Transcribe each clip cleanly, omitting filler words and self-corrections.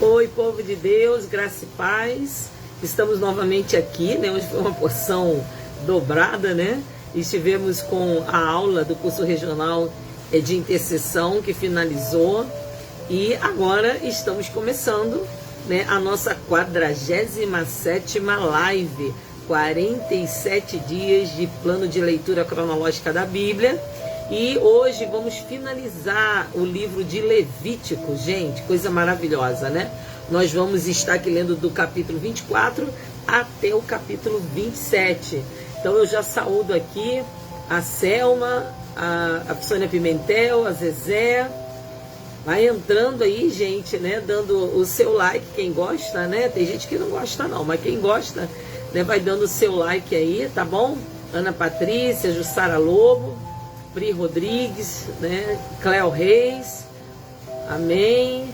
Oi, povo de Deus, graça e paz. Estamos novamente aqui, né? Hoje foi uma porção dobrada, né? Estivemos com a aula do curso regional de intercessão que finalizou e agora estamos começando, né, a nossa 47ª live, 47 dias de plano de leitura cronológica da Bíblia. E hoje vamos finalizar o livro de Levítico, gente, coisa maravilhosa, né? Nós vamos estar aqui lendo do capítulo 24 até o capítulo 27. Então eu já saúdo aqui a Selma, a Sônia Pimentel, a Zezé. Vai entrando aí, gente, né? Dando o seu like, quem gosta, né? Tem gente que não gosta não, mas quem gosta, né? Vai dando o seu like aí, tá bom? Ana Patrícia, Jussara Lobo, Pri Rodrigues, né? Cléo Reis, amém.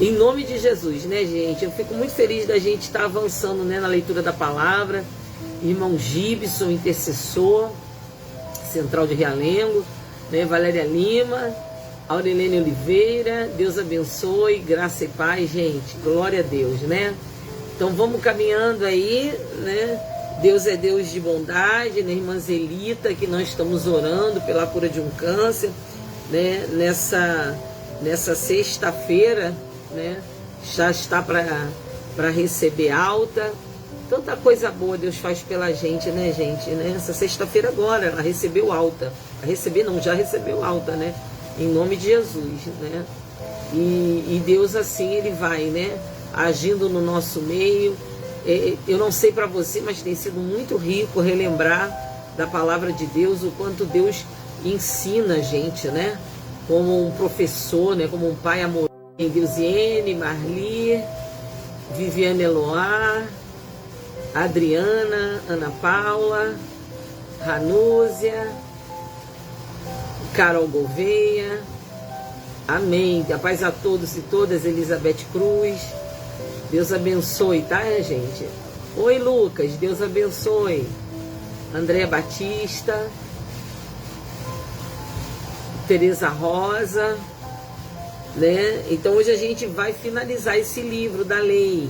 Em nome de Jesus, né, gente? Eu fico muito feliz da gente estar avançando, né, na leitura da palavra. Irmão Gibson, intercessor, Central de Realengo, né? Valéria Lima, Aurelene Oliveira, Deus abençoe, graça e paz, gente. Glória a Deus, né? Então vamos caminhando aí, né? Deus é Deus de bondade, né, irmã Zelita, que nós estamos orando pela cura de um câncer, né, nessa sexta-feira, né, já está para receber alta. Tanta coisa boa Deus faz pela gente, né, gente, né? Essa sexta-feira agora, ela recebeu alta, já recebeu alta, né, em nome de Jesus, né, e Deus assim, Ele vai, né, agindo no nosso meio. Eu não sei para você, mas tem sido muito rico relembrar da palavra de Deus, o quanto Deus ensina a gente, né? Como um professor, né? Como um pai amoroso. Gilziene, Marli, Viviane Eloá, Adriana, Ana Paula, Ranúzia, Carol Gouveia, amém. A paz a todos e todas, Elizabeth Cruz. Deus abençoe, tá, gente? Oi, Lucas, Deus abençoe. Andréa Batista, Tereza Rosa, né? Então hoje a gente vai finalizar esse livro da lei.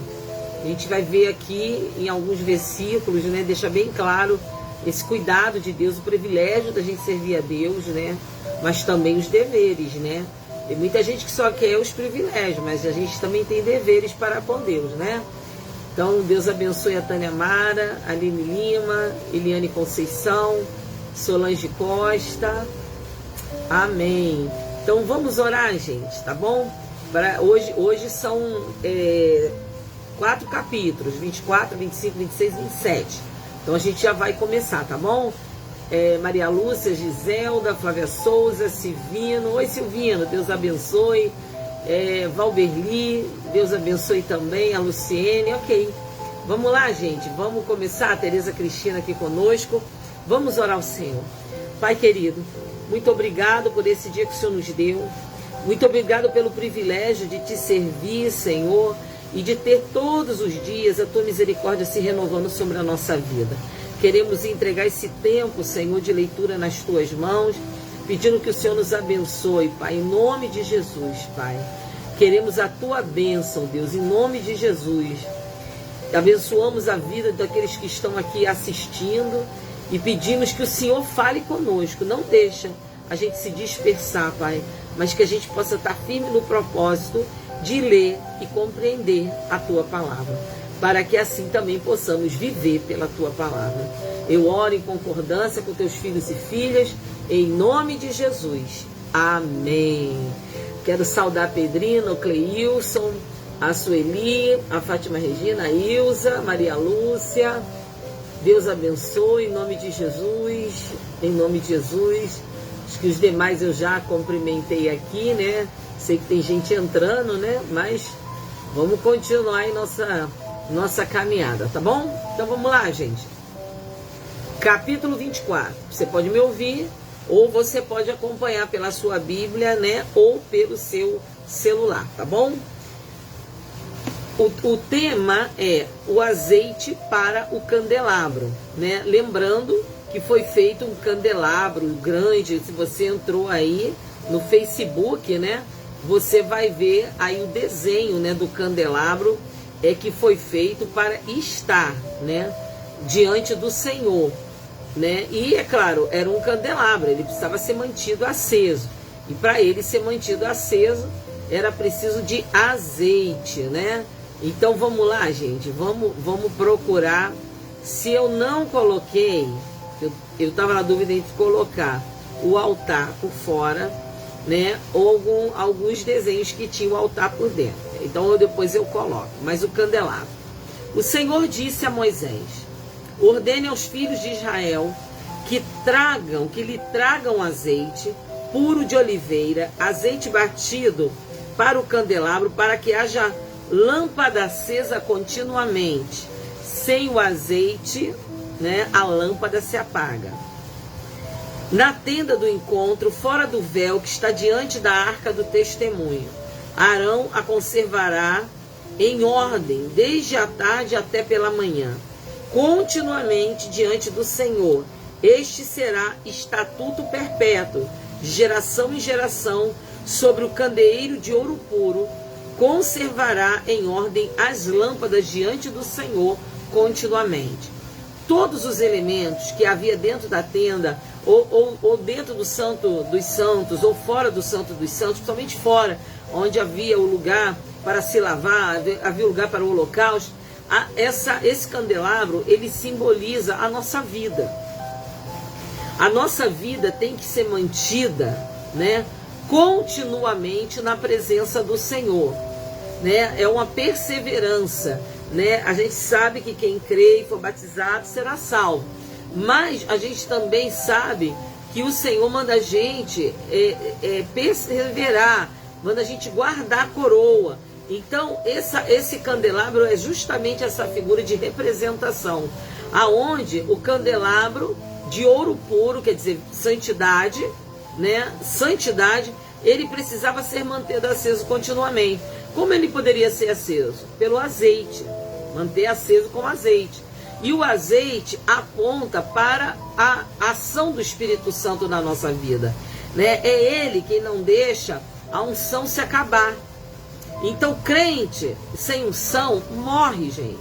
A gente vai ver aqui em alguns versículos, né? Deixa bem claro esse cuidado de Deus, o privilégio da gente servir a Deus, né? Mas também os deveres, né? Tem muita gente que só quer os privilégios, mas a gente também tem deveres para com Deus, né? Então, Deus abençoe a Tânia Mara, Aline Lima, Eliane Conceição, Solange Costa. Amém. Então, vamos orar, gente, tá bom? Hoje são 4 capítulos, 24, 25, 26 e 27. Então, a gente já vai começar, tá bom? Maria Lúcia, Giselda, Flávia Souza, Silvino. Oi, Silvino, Deus abençoe. Valberli, Deus abençoe também. A Luciene, ok. Vamos lá, gente, vamos começar. A Tereza Cristina aqui conosco. Vamos orar ao Senhor. Pai querido, muito obrigado por esse dia que o Senhor nos deu. Muito obrigado pelo privilégio de te servir, Senhor, e de ter todos os dias a tua misericórdia se renovando sobre a nossa vida. Queremos entregar esse tempo, Senhor, de leitura nas tuas mãos, pedindo que o Senhor nos abençoe, Pai, em nome de Jesus, Pai. Queremos a tua bênção, Deus, em nome de Jesus. Abençoamos a vida daqueles que estão aqui assistindo e pedimos que o Senhor fale conosco. Não deixa a gente se dispersar, Pai, mas que a gente possa estar firme no propósito de ler e compreender a tua palavra, para que assim também possamos viver pela tua palavra. Eu oro em concordância com teus filhos e filhas, em nome de Jesus. Amém. Quero saudar a Pedrina, o Cleilson, a Sueli, a Fátima Regina, a Ilza, Maria Lúcia. Deus abençoe, em nome de Jesus, em nome de Jesus. Acho que os demais eu já cumprimentei aqui, né? Sei que tem gente entrando, né? Mas vamos continuar aí nossa caminhada, tá bom? Então vamos lá, gente. Capítulo 24. Você pode me ouvir ou você pode acompanhar pela sua Bíblia, né? Ou pelo seu celular, tá bom? O tema é o azeite para o candelabro, né? Lembrando que foi feito um candelabro grande. Se você entrou aí no Facebook, né? você vai ver aí o desenho, né, do candelabro que foi feito para estar, né, diante do Senhor, né? E é claro, era um candelabro, ele precisava ser mantido aceso. E para ele ser mantido aceso, era preciso de azeite, né? Então vamos lá, gente, vamos procurar. Se eu não coloquei, eu estava na dúvida entre colocar o altar por fora, né? Ou alguns desenhos que tinham o altar por dentro. Então depois eu coloco. Mas o candelabro. O Senhor disse a Moisés: ordene aos filhos de Israel que lhe tragam azeite puro de oliveira, azeite batido para o candelabro, para que haja lâmpada acesa continuamente. Sem o azeite, né, a lâmpada se apaga. Na tenda do encontro, fora do véu que está diante da arca do testemunho, Arão a conservará em ordem, desde a tarde até pela manhã, continuamente diante do Senhor. Este será estatuto perpétuo, de geração em geração, sobre o candeeiro de ouro puro. Conservará em ordem as lâmpadas diante do Senhor continuamente. Todos os elementos que havia dentro da tenda, ou dentro do Santo dos Santos, ou fora do Santo dos Santos, principalmente fora, onde havia o lugar para se lavar, havia lugar para o holocausto, esse candelabro, ele simboliza a nossa vida. A nossa vida tem que ser mantida, né, continuamente na presença do Senhor, né? É uma perseverança, né? A gente sabe que quem crê e for batizado será salvo, mas a gente também sabe que o Senhor manda a gente perseverar, manda a gente guardar a coroa. Então esse candelabro é justamente essa figura de representação, aonde o candelabro de ouro puro, quer dizer, santidade, né? Santidade, ele precisava ser mantido aceso continuamente. Como ele poderia ser aceso? Pelo azeite, manter aceso com azeite. E o azeite aponta para a ação do Espírito Santo na nossa vida, né? É ele quem não deixa a unção se acabar. Então, crente sem unção morre, gente.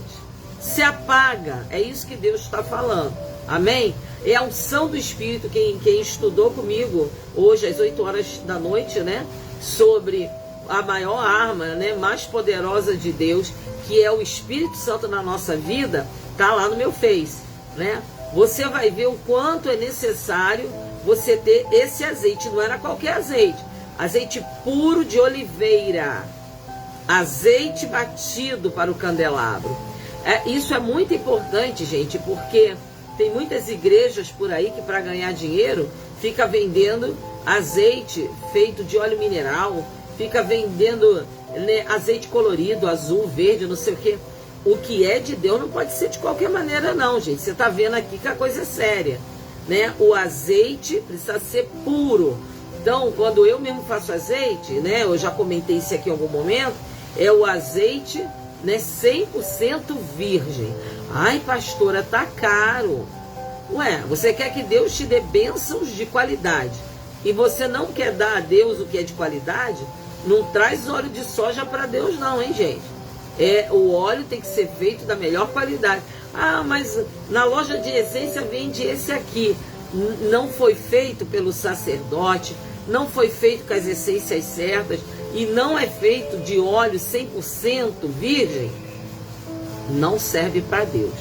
Se apaga. É isso que Deus está falando. Amém? É a unção do Espírito. Quem estudou comigo hoje às 8 horas da noite, né, sobre a maior arma, né, mais poderosa de Deus, que é o Espírito Santo na nossa vida, tá lá no meu Face, né? Você vai ver o quanto é necessário você ter esse azeite. Não era qualquer azeite. Azeite puro de oliveira. Azeite batido para o candelabro. Isso é muito importante, gente, porque tem muitas igrejas por aí que, para ganhar dinheiro, fica vendendo azeite feito de óleo mineral, fica vendendo, né, azeite colorido, azul, verde, não sei o quê. O que é de Deus não pode ser de qualquer maneira, não, gente. Você está vendo aqui que a coisa é séria, né? O azeite precisa ser puro. Então, quando eu mesmo faço azeite, né, eu já comentei isso aqui em algum momento, é o azeite, né, 100% virgem. Ai, pastora, tá caro. Ué, você quer que Deus te dê bênçãos de qualidade e você não quer dar a Deus o que é de qualidade? Não traz óleo de soja para Deus não, hein, gente? O óleo tem que ser feito da melhor qualidade. Ah, mas na loja de essência vende esse aqui. Não foi feito pelo sacerdote, não foi feito com as essências certas e não é feito de óleo 100% virgem, não serve para Deus.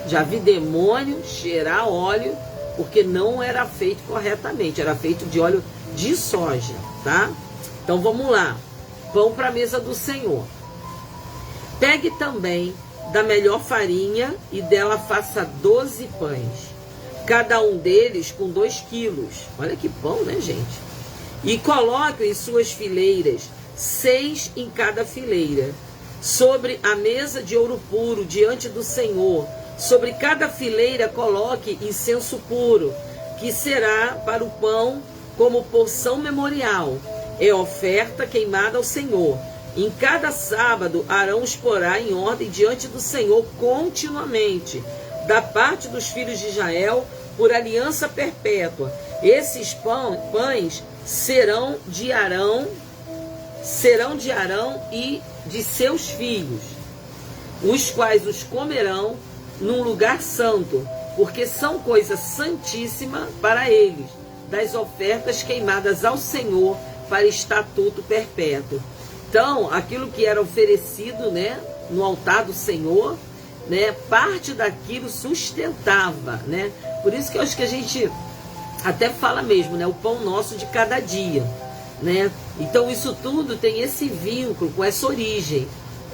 Já vi demônio cheirar óleo porque não era feito corretamente, era feito de óleo de soja, tá? Então vamos lá, pão para a mesa do Senhor. Pegue também da melhor farinha e dela faça 12 pães, cada um deles com 2 quilos. Olha que pão, né, gente? E coloque em suas fileiras, 6 em cada fileira, sobre a mesa de ouro puro diante do Senhor. Sobre cada fileira coloque incenso puro, que será para o pão como porção memorial. É oferta queimada ao Senhor. Em cada sábado, Arão os porá em ordem diante do Senhor continuamente, da parte dos filhos de Israel, por aliança perpétua. Esses pães serão de Arão, serão de Arão e de seus filhos, os quais os comerão num lugar santo, porque são coisa santíssima para eles, das ofertas queimadas ao Senhor para estatuto perpétuo. Então, aquilo que era oferecido, né, no altar do Senhor, né, parte daquilo sustentava, né? Por isso que eu acho que a gente até fala mesmo, né, o pão nosso de cada dia, né? Então isso tudo tem esse vínculo com essa origem.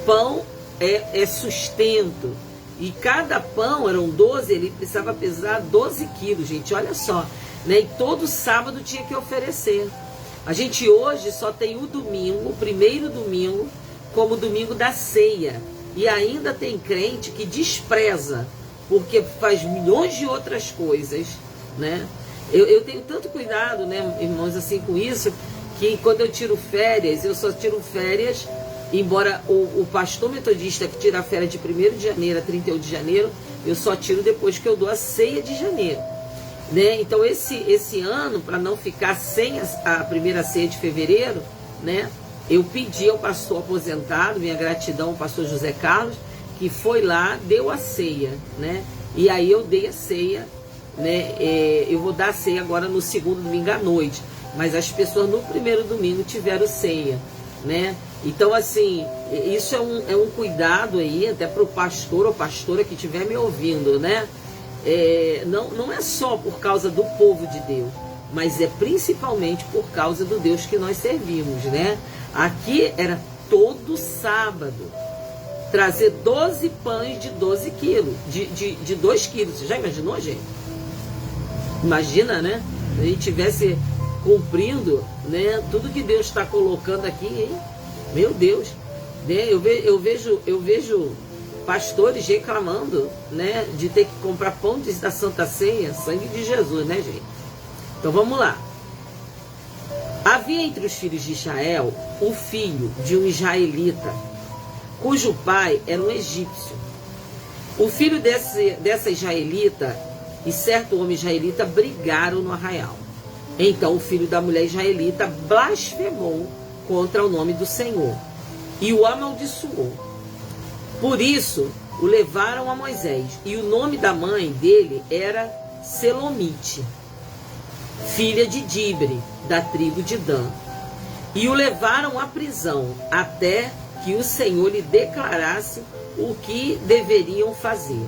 Pão é sustento. E cada pão, eram 12, ele precisava pesar 12 quilos, gente, olha só, né? E todo sábado tinha que oferecer. A gente hoje só tem o domingo, o primeiro domingo, como domingo da ceia. E ainda tem crente que despreza, porque faz milhões de outras coisas, né? Eu tenho tanto cuidado, né, irmãos, assim, com isso, que quando eu tiro férias, eu só tiro férias, embora o pastor metodista que tira a férias de 1º de janeiro a 31 de janeiro, eu só tiro depois que eu dou a ceia de janeiro, né? Então esse ano, para não ficar sem a primeira ceia de fevereiro, né, eu pedi ao pastor aposentado, minha gratidão ao pastor José Carlos, que foi lá, deu a ceia, né? E aí eu dei a ceia, né? Eu vou dar a ceia agora no segundo domingo à noite, mas as pessoas no primeiro domingo tiveram ceia, né? Então, assim, isso é um cuidado aí, até para o pastor ou pastora que estiver me ouvindo, né? Não é só por causa do povo de Deus, mas é principalmente por causa do Deus que nós servimos, né? Aqui era todo sábado trazer 12 pães de 12 quilos, de 2 quilos. Você já imaginou, gente? Imagina, né? Se a gente estivesse cumprindo, né, tudo que Deus está colocando aqui, hein? Meu Deus, né? Eu vejo pastores reclamando, né, de ter que comprar pão da Santa Ceia, sangue de Jesus, né, gente? Então vamos lá. Havia entre os filhos de Israel o filho de um israelita, cujo pai era um egípcio. O filho dessa israelita e certo homem israelita brigaram no arraial. Então o filho da mulher israelita blasfemou contra o nome do Senhor e o amaldiçoou. Por isso o levaram a Moisés, e o nome da mãe dele era Selomite, filha de Dibre, da tribo de Dan. E o levaram à prisão, até que o Senhor lhe declarasse o que deveriam fazer.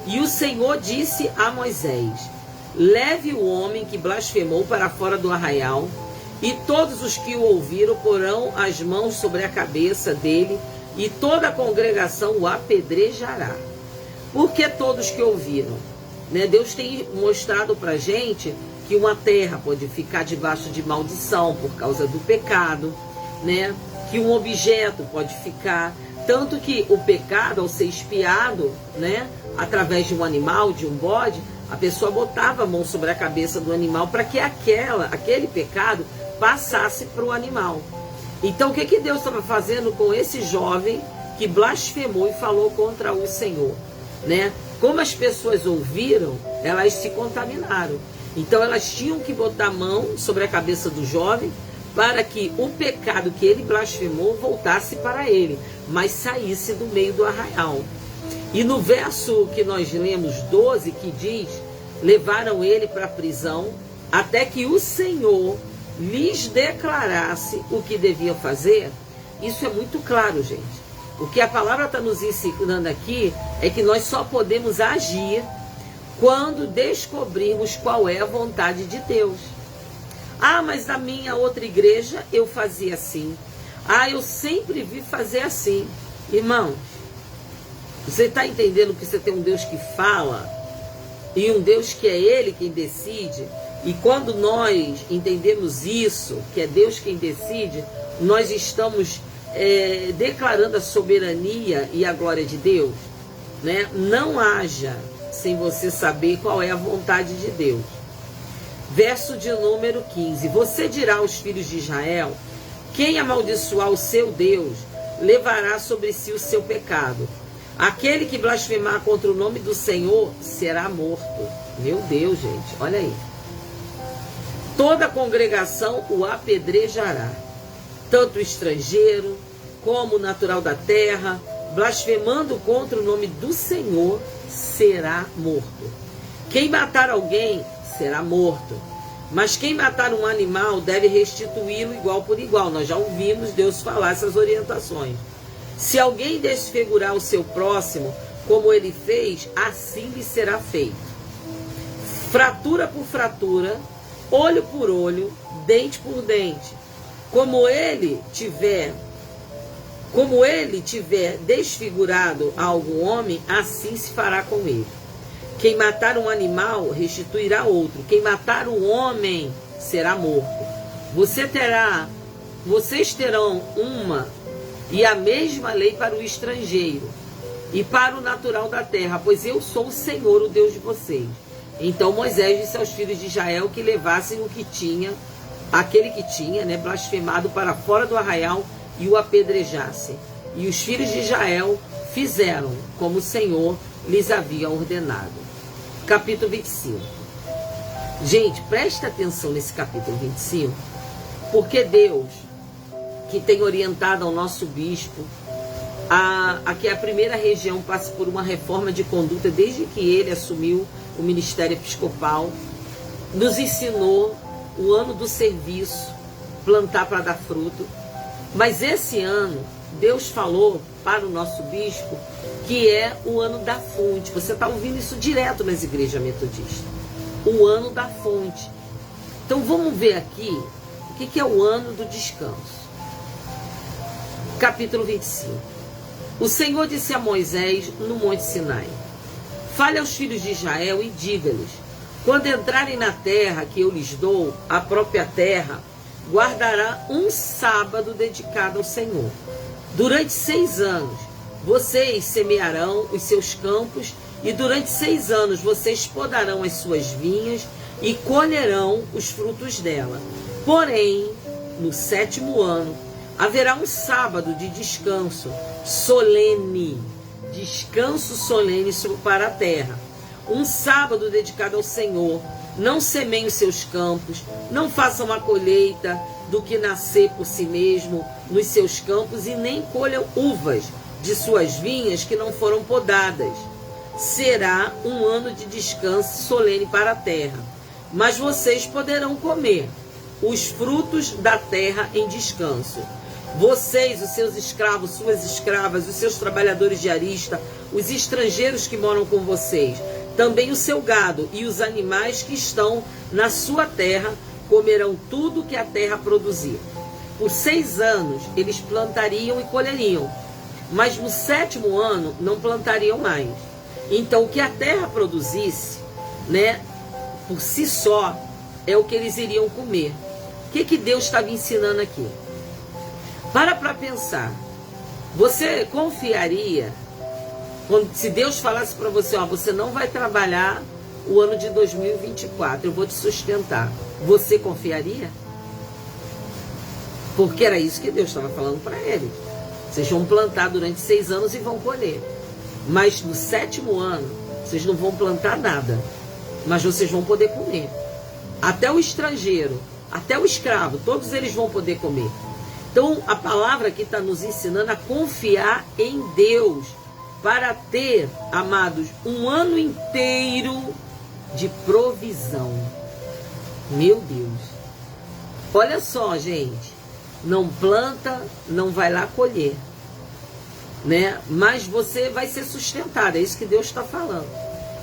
E o Senhor disse a Moisés: leve o homem que blasfemou para fora do arraial, e todos os que o ouviram porão as mãos sobre a cabeça dele, e toda a congregação o apedrejará. Porque todos que ouviram, né? Deus tem mostrado para a gente que uma terra pode ficar debaixo de maldição por causa do pecado, né? Que um objeto pode ficar, tanto que o pecado, ao ser expiado, né, através de um animal, de um bode, a pessoa botava a mão sobre a cabeça do animal para que aquele pecado passasse para o animal. Então o que Deus estava fazendo com esse jovem que blasfemou e falou contra o Senhor, né? Como as pessoas ouviram, elas se contaminaram. Então elas tinham que botar a mão sobre a cabeça do jovem para que o pecado que ele blasfemou voltasse para ele, mas saísse do meio do arraial. E no verso que nós lemos, 12, que diz: levaram ele para a prisão, até que o Senhor lhes declarasse o que deviam fazer. Isso é muito claro, gente. O que a palavra está nos ensinando aqui é que nós só podemos agir quando descobrirmos qual é a vontade de Deus. Ah, mas na minha outra igreja eu fazia assim. Ah, eu sempre vi fazer assim. Irmãos, você está entendendo que você tem um Deus que fala e um Deus que é Ele quem decide? E quando nós entendemos isso, que é Deus quem decide, nós estamos declarando a soberania e a glória de Deus, né? Não haja sem você saber qual é a vontade de Deus. Verso de número 15. Você dirá aos filhos de Israel: quem amaldiçoar o seu Deus, levará sobre si o seu pecado. Aquele que blasfemar contra o nome do Senhor será morto. Meu Deus, gente, olha aí. Toda a congregação o apedrejará. tanto o estrangeiro como o natural da terra, blasfemando contra o nome do Senhor, será morto. Quem matar alguém será morto. Mas quem matar um animal deve restituí-lo igual por igual. Nós já ouvimos Deus falar essas orientações. Se alguém desfigurar o seu próximo, como ele fez, assim lhe será feito. Fratura por fratura, olho por olho, dente por dente. Como ele tiver desfigurado a algum homem, assim se fará com ele. Quem matar um animal, restituirá outro. Quem matar um homem, será morto. Vocês terão uma e a mesma lei para o estrangeiro e para o natural da terra, pois eu sou o Senhor, o Deus de vocês. Então Moisés disse aos filhos de Israel que levassem aquele que tinha, blasfemado para fora do arraial e o apedrejassem. E os filhos de Israel fizeram como o Senhor lhes havia ordenado. Capítulo 25. Gente, preste atenção nesse capítulo 25, porque Deus, que tem orientado ao nosso bispo a que a primeira região passe por uma reforma de conduta desde que ele assumiu o ministério episcopal, nos ensinou o ano do serviço, plantar para dar fruto. Mas esse ano, Deus falou para o nosso bispo que é o ano da fonte. Você está ouvindo isso direto nas igrejas metodistas. O ano da fonte. Então vamos ver aqui o que é o ano do descanso. Capítulo 25. O Senhor disse a Moisés no Monte Sinai: fale aos filhos de Israel e diga-lhes: quando entrarem na terra que eu lhes dou, a própria terra, guardará um sábado dedicado ao Senhor. Durante 6 anos vocês semearão os seus campos, e durante 6 anos vocês podarão as suas vinhas e colherão os frutos dela. Porém, no 7º ano, haverá um sábado de descanso solene, para a terra. Um sábado dedicado ao Senhor. Não semeiem os seus campos, não façam a colheita do que nascer por si mesmo nos seus campos, e nem colham uvas de suas vinhas que não foram podadas. Será um ano de descanso solene para a terra. Mas vocês poderão comer os frutos da terra em descanso. Vocês, os seus escravos, suas escravas, os seus trabalhadores de arista, os estrangeiros que moram com vocês, também o seu gado e os animais que estão na sua terra comerão tudo que a terra produzir. Por 6 anos eles plantariam e colheriam, mas no 7º ano não plantariam mais. Então o que a terra produzisse, por si só, é o que eles iriam comer. O que Deus estava ensinando aqui? Para pensar. Você confiaria se Deus falasse para você: você não vai trabalhar o ano de 2024, eu vou te sustentar? Você confiaria? Porque era isso que Deus estava falando para eles. Vocês vão plantar durante 6 anos e vão colher. Mas no 7º ano, vocês não vão plantar nada. Mas vocês vão poder comer. Até o estrangeiro, até o escravo, todos eles vão poder comer. Então, a palavra aqui está nos ensinando a confiar em Deus, para ter, amados, um ano inteiro de provisão. Meu Deus. Olha só, gente. Não planta, não vai lá colher. Mas você vai ser sustentado. É isso que Deus está falando.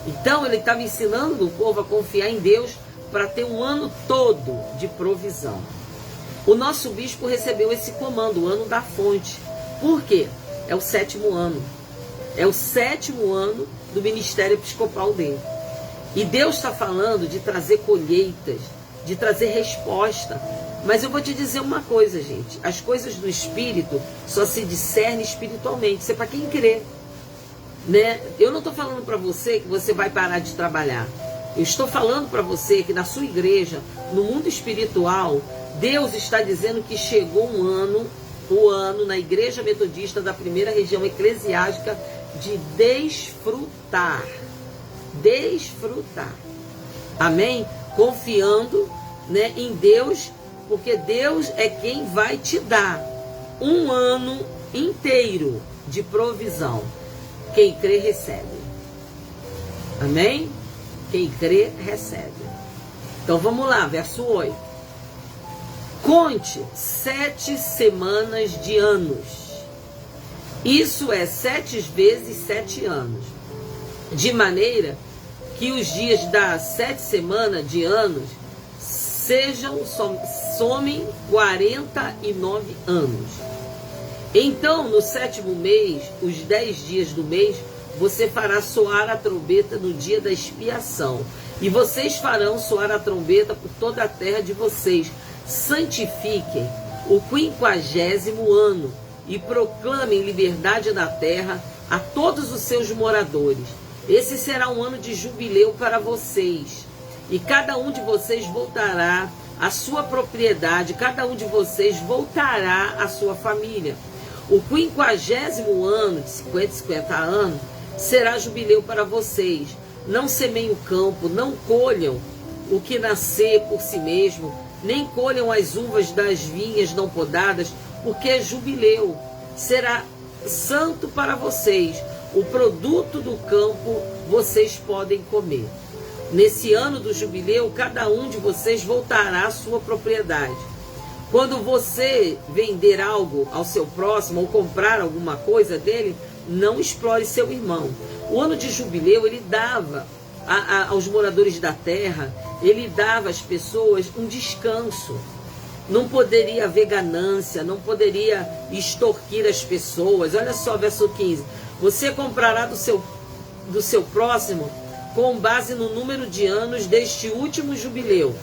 Então, ele estava ensinando o povo a confiar em Deus para ter um ano todo de provisão. O nosso bispo recebeu esse comando, o ano da fonte. Por quê? É o 7º ano. É o 7º ano do ministério episcopal dele. E Deus está falando de trazer colheitas, de trazer resposta. Mas eu vou te dizer uma coisa, gente. As coisas do Espírito só se discernem espiritualmente. Isso é para quem crê. Eu não estou falando para você que você vai parar de trabalhar. Eu estou falando para você que na sua igreja, no mundo espiritual, Deus está dizendo que chegou o ano na igreja metodista da primeira região eclesiástica de desfrutar. Desfrutar. Amém? Confiando em Deus porque Deus é quem vai te dar um ano inteiro de provisão. Quem crê, recebe. Amém? Quem crê, recebe. Então vamos lá, verso 8. Conte 7 semanas de anos. Isso é 7 vezes 7 anos. De maneira que os dias da 7 semanas de anos somem 49 anos. Então, no 7º mês, os 10 dias do mês, você fará soar a trombeta no dia da expiação. E vocês farão soar a trombeta por toda a terra de vocês. Santifiquem o 50º ano e proclamem liberdade na terra a todos os seus moradores. Esse será um ano de jubileu para vocês. E cada um de vocês voltará à sua propriedade, cada um de vocês voltará à sua família. O 50º ano, de 50 anos, será jubileu para vocês. Não semeiem o campo, não colham o que nascer por si mesmo, nem colham as uvas das vinhas não podadas, porque é jubileu. Será santo para vocês. O produto do campo vocês podem comer. Nesse ano do jubileu, cada um de vocês voltará à sua propriedade. Quando você vender algo ao seu próximo ou comprar alguma coisa dele, não explore seu irmão. O ano de jubileu, ele dava aos moradores da terra, ele dava às pessoas um descanso. Não poderia haver ganância, não poderia extorquir as pessoas. Olha só, verso 15. Você comprará do seu próximo com base no número de anos deste último jubileu.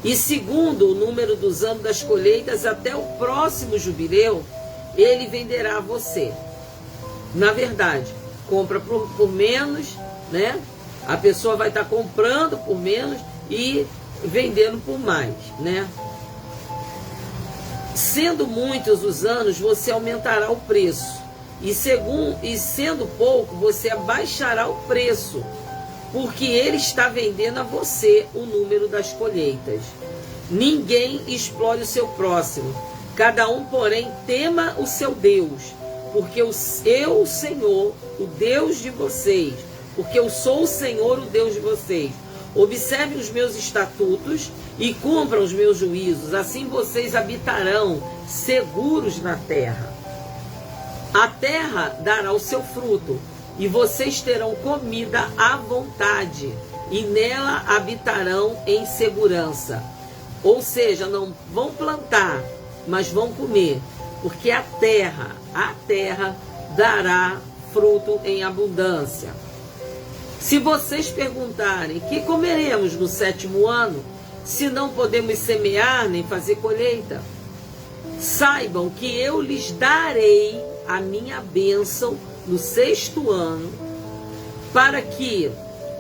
E segundo o número dos anos das colheitas até o próximo jubileu, ele venderá a você. Na verdade, compra por menos, né? A pessoa vai estar comprando por menos e vendendo por mais, né? Sendo muitos os anos, você aumentará o preço. E sendo pouco, você abaixará o preço, porque ele está vendendo a você o número das colheitas. Ninguém explore o seu próximo. Cada um, porém, tema o seu Deus, porque eu, o Senhor, o Deus de vocês, porque eu sou o Senhor, o Deus de vocês. Observem os meus estatutos e cumpram os meus juízos, assim vocês habitarão seguros na terra. A terra dará o seu fruto, e vocês terão comida à vontade, e nela habitarão em segurança. Ou seja, não vão plantar, mas vão comer, porque a terra dará fruto em abundância. Se vocês perguntarem, que comeremos no 7º ano, se não podemos semear nem fazer colheita? Saibam que eu lhes darei a minha bênção no 6º ano, para que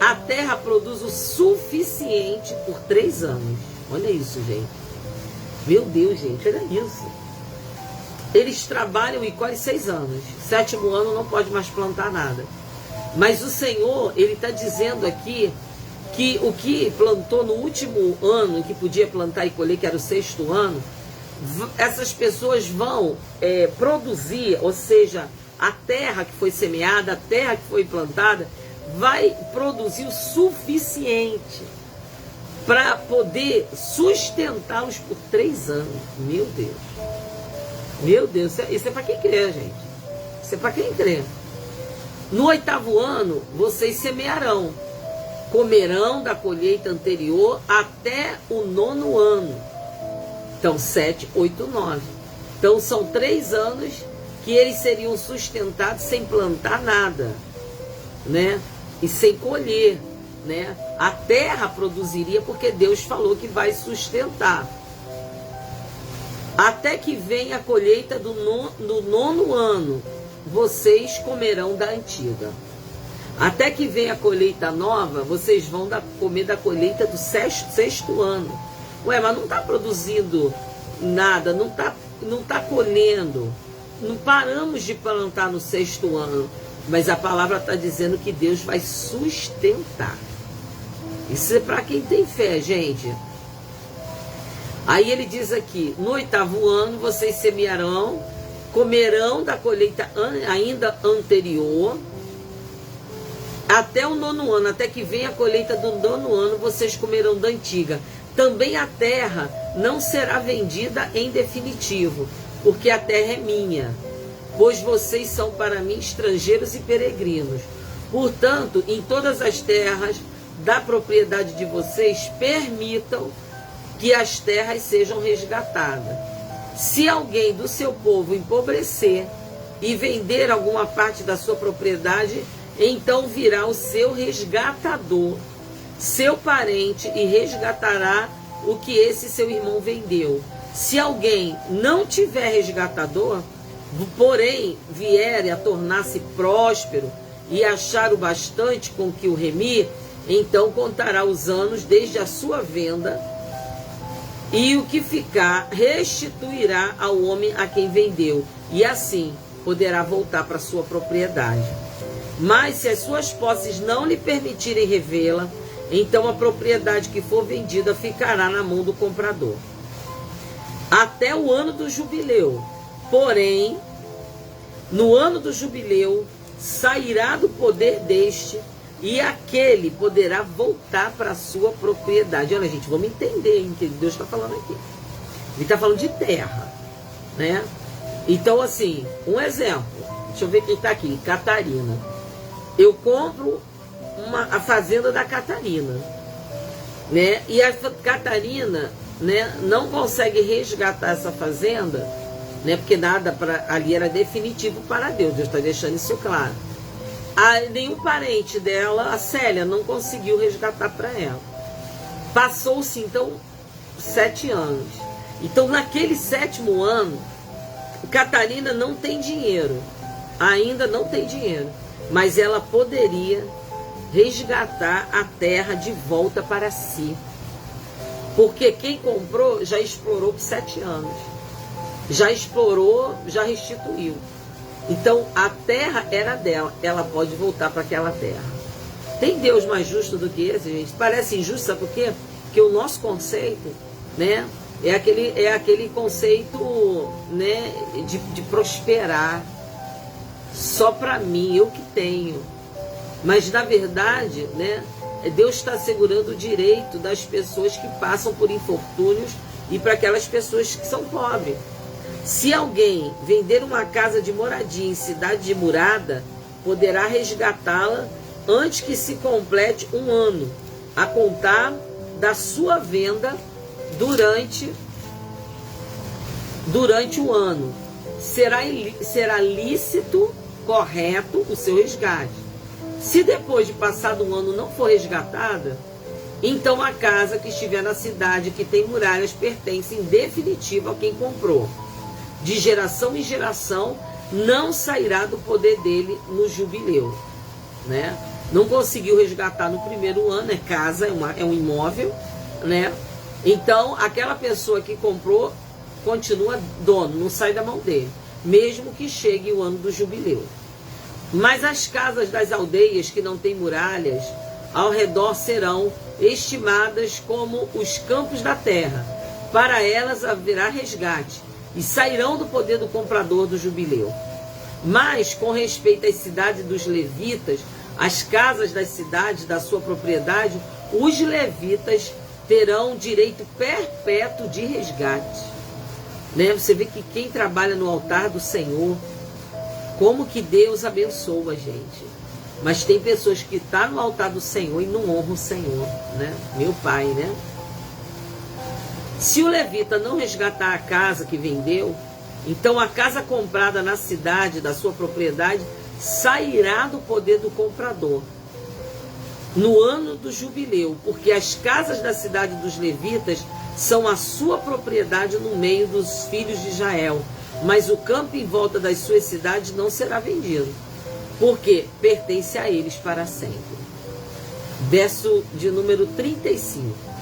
a terra produza o suficiente por 3 anos. Olha isso, gente. Meu Deus, gente, olha isso. Eles trabalham e colhem 6 anos. 7º ano não pode mais plantar nada. Mas o Senhor, ele está dizendo aqui que o que plantou no último ano, que podia plantar e colher, que era o 6º ano, essas pessoas vão produzir, ou seja, a terra que foi semeada, a terra que foi plantada, vai produzir o suficiente para poder sustentá-los por 3 anos. Meu Deus. Meu Deus, isso é para quem crê, gente. Isso é para quem crê. No 8º ano, vocês semearão, comerão da colheita anterior até o 9º ano. Então, 7, 8, 9. Então, são 3 anos que eles seriam sustentados sem plantar nada, né? E sem colher, né? A terra produziria porque Deus falou que vai sustentar. Até que venha a colheita do 9º ano, vocês comerão da antiga. Até que venha a colheita nova, vocês vão comer da colheita do 6º ano. Ué, mas não está produzindo nada, não tá colhendo. Não paramos de plantar no 6º ano. Mas a palavra está dizendo que Deus vai sustentar. Isso é para quem tem fé, gente. Aí ele diz aqui, no 8º ano vocês semearão, comerão da colheita ainda anterior, até o 9º ano, até que venha a colheita do 9º ano, vocês comerão da antiga. Também a terra não será vendida em definitivo, porque a terra é minha, pois vocês são para mim estrangeiros e peregrinos. Portanto, em todas as terras da propriedade de vocês, permitam que as terras sejam resgatadas. Se alguém do seu povo empobrecer e vender alguma parte da sua propriedade, então virá o seu resgatador, seu parente, e resgatará o que esse seu irmão vendeu. Se alguém não tiver resgatador, porém vier a tornar-se próspero e achar o bastante com que o remir, então contará os anos desde a sua venda, e o que ficar restituirá ao homem a quem vendeu, e assim poderá voltar para sua propriedade. Mas se as suas posses não lhe permitirem revê-la, então a propriedade que for vendida ficará na mão do comprador, até o ano do jubileu. Porém, no ano do jubileu, sairá do poder deste, e aquele poderá voltar para a sua propriedade. Olha, gente, vamos entender o que Deus está falando aqui. Ele está falando de terra, né? Então, assim, um exemplo. Deixa eu ver quem está aqui. Catarina. Eu compro a fazenda da Catarina, né? E a Catarina, né, não consegue resgatar essa fazenda, né? Porque nada ali era definitivo para Deus. Deus está deixando isso claro. Nenhum parente dela, a Célia, não conseguiu resgatar para ela. Passou-se então 7 anos. Então, naquele 7º ano, Catarina não tem dinheiro, ainda não tem dinheiro, mas ela poderia resgatar a terra de volta para si, porque quem comprou já explorou por 7 anos, já explorou, já restituiu. Então a terra era dela, ela pode voltar para aquela terra. Tem Deus mais justo do que esse, gente? Parece injusto, sabe por quê? Porque o nosso conceito, né, é aquele conceito, né, de prosperar só para mim, eu que tenho. Mas na verdade, né, Deus está assegurando o direito das pessoas que passam por infortúnios e para aquelas pessoas que são pobres. Se alguém vender uma casa de moradia em cidade de murada, poderá resgatá-la antes que se complete 1 ano, a contar da sua venda durante o ano. Será lícito, correto, o seu resgate. Se depois de passado 1 ano não for resgatada, então a casa que estiver na cidade que tem muralhas pertence em definitivo a quem comprou. De geração em geração não sairá do poder dele no jubileu, né? Não conseguiu resgatar no 1º ano, é casa, é um imóvel, né? Então aquela pessoa que comprou continua dono, não sai da mão dele, mesmo que chegue o ano do jubileu. Mas as casas das aldeias que não têm muralhas ao redor serão estimadas como os campos da terra. Para elas haverá resgate e sairão do poder do comprador do jubileu. Mas, com respeito às cidades dos levitas, as casas das cidades da sua propriedade, os levitas terão direito perpétuo de resgate. Né? Você vê que quem trabalha no altar do Senhor, como que Deus abençoa a gente. Mas tem pessoas que estão no altar do Senhor e não honram o Senhor, né? Meu pai, né? Se o levita não resgatar a casa que vendeu, então a casa comprada na cidade da sua propriedade sairá do poder do comprador no ano do jubileu, porque as casas da cidade dos levitas são a sua propriedade no meio dos filhos de Israel, mas o campo em volta das suas cidades não será vendido, porque pertence a eles para sempre. Verso de número 35.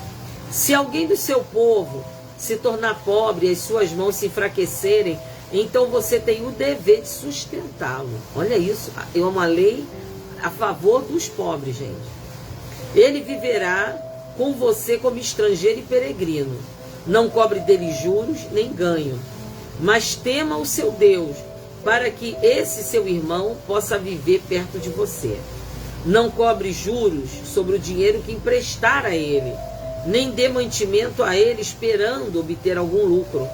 Se alguém do seu povo se tornar pobre e as suas mãos se enfraquecerem, então você tem o dever de sustentá-lo. Olha isso, é uma lei a favor dos pobres, gente. Ele viverá com você como estrangeiro e peregrino. Não cobre dele juros nem ganho, mas tema o seu Deus, para que esse seu irmão possa viver perto de você. Não cobre juros sobre o dinheiro que emprestar a ele, nem dê mantimento a ele esperando obter algum lucro.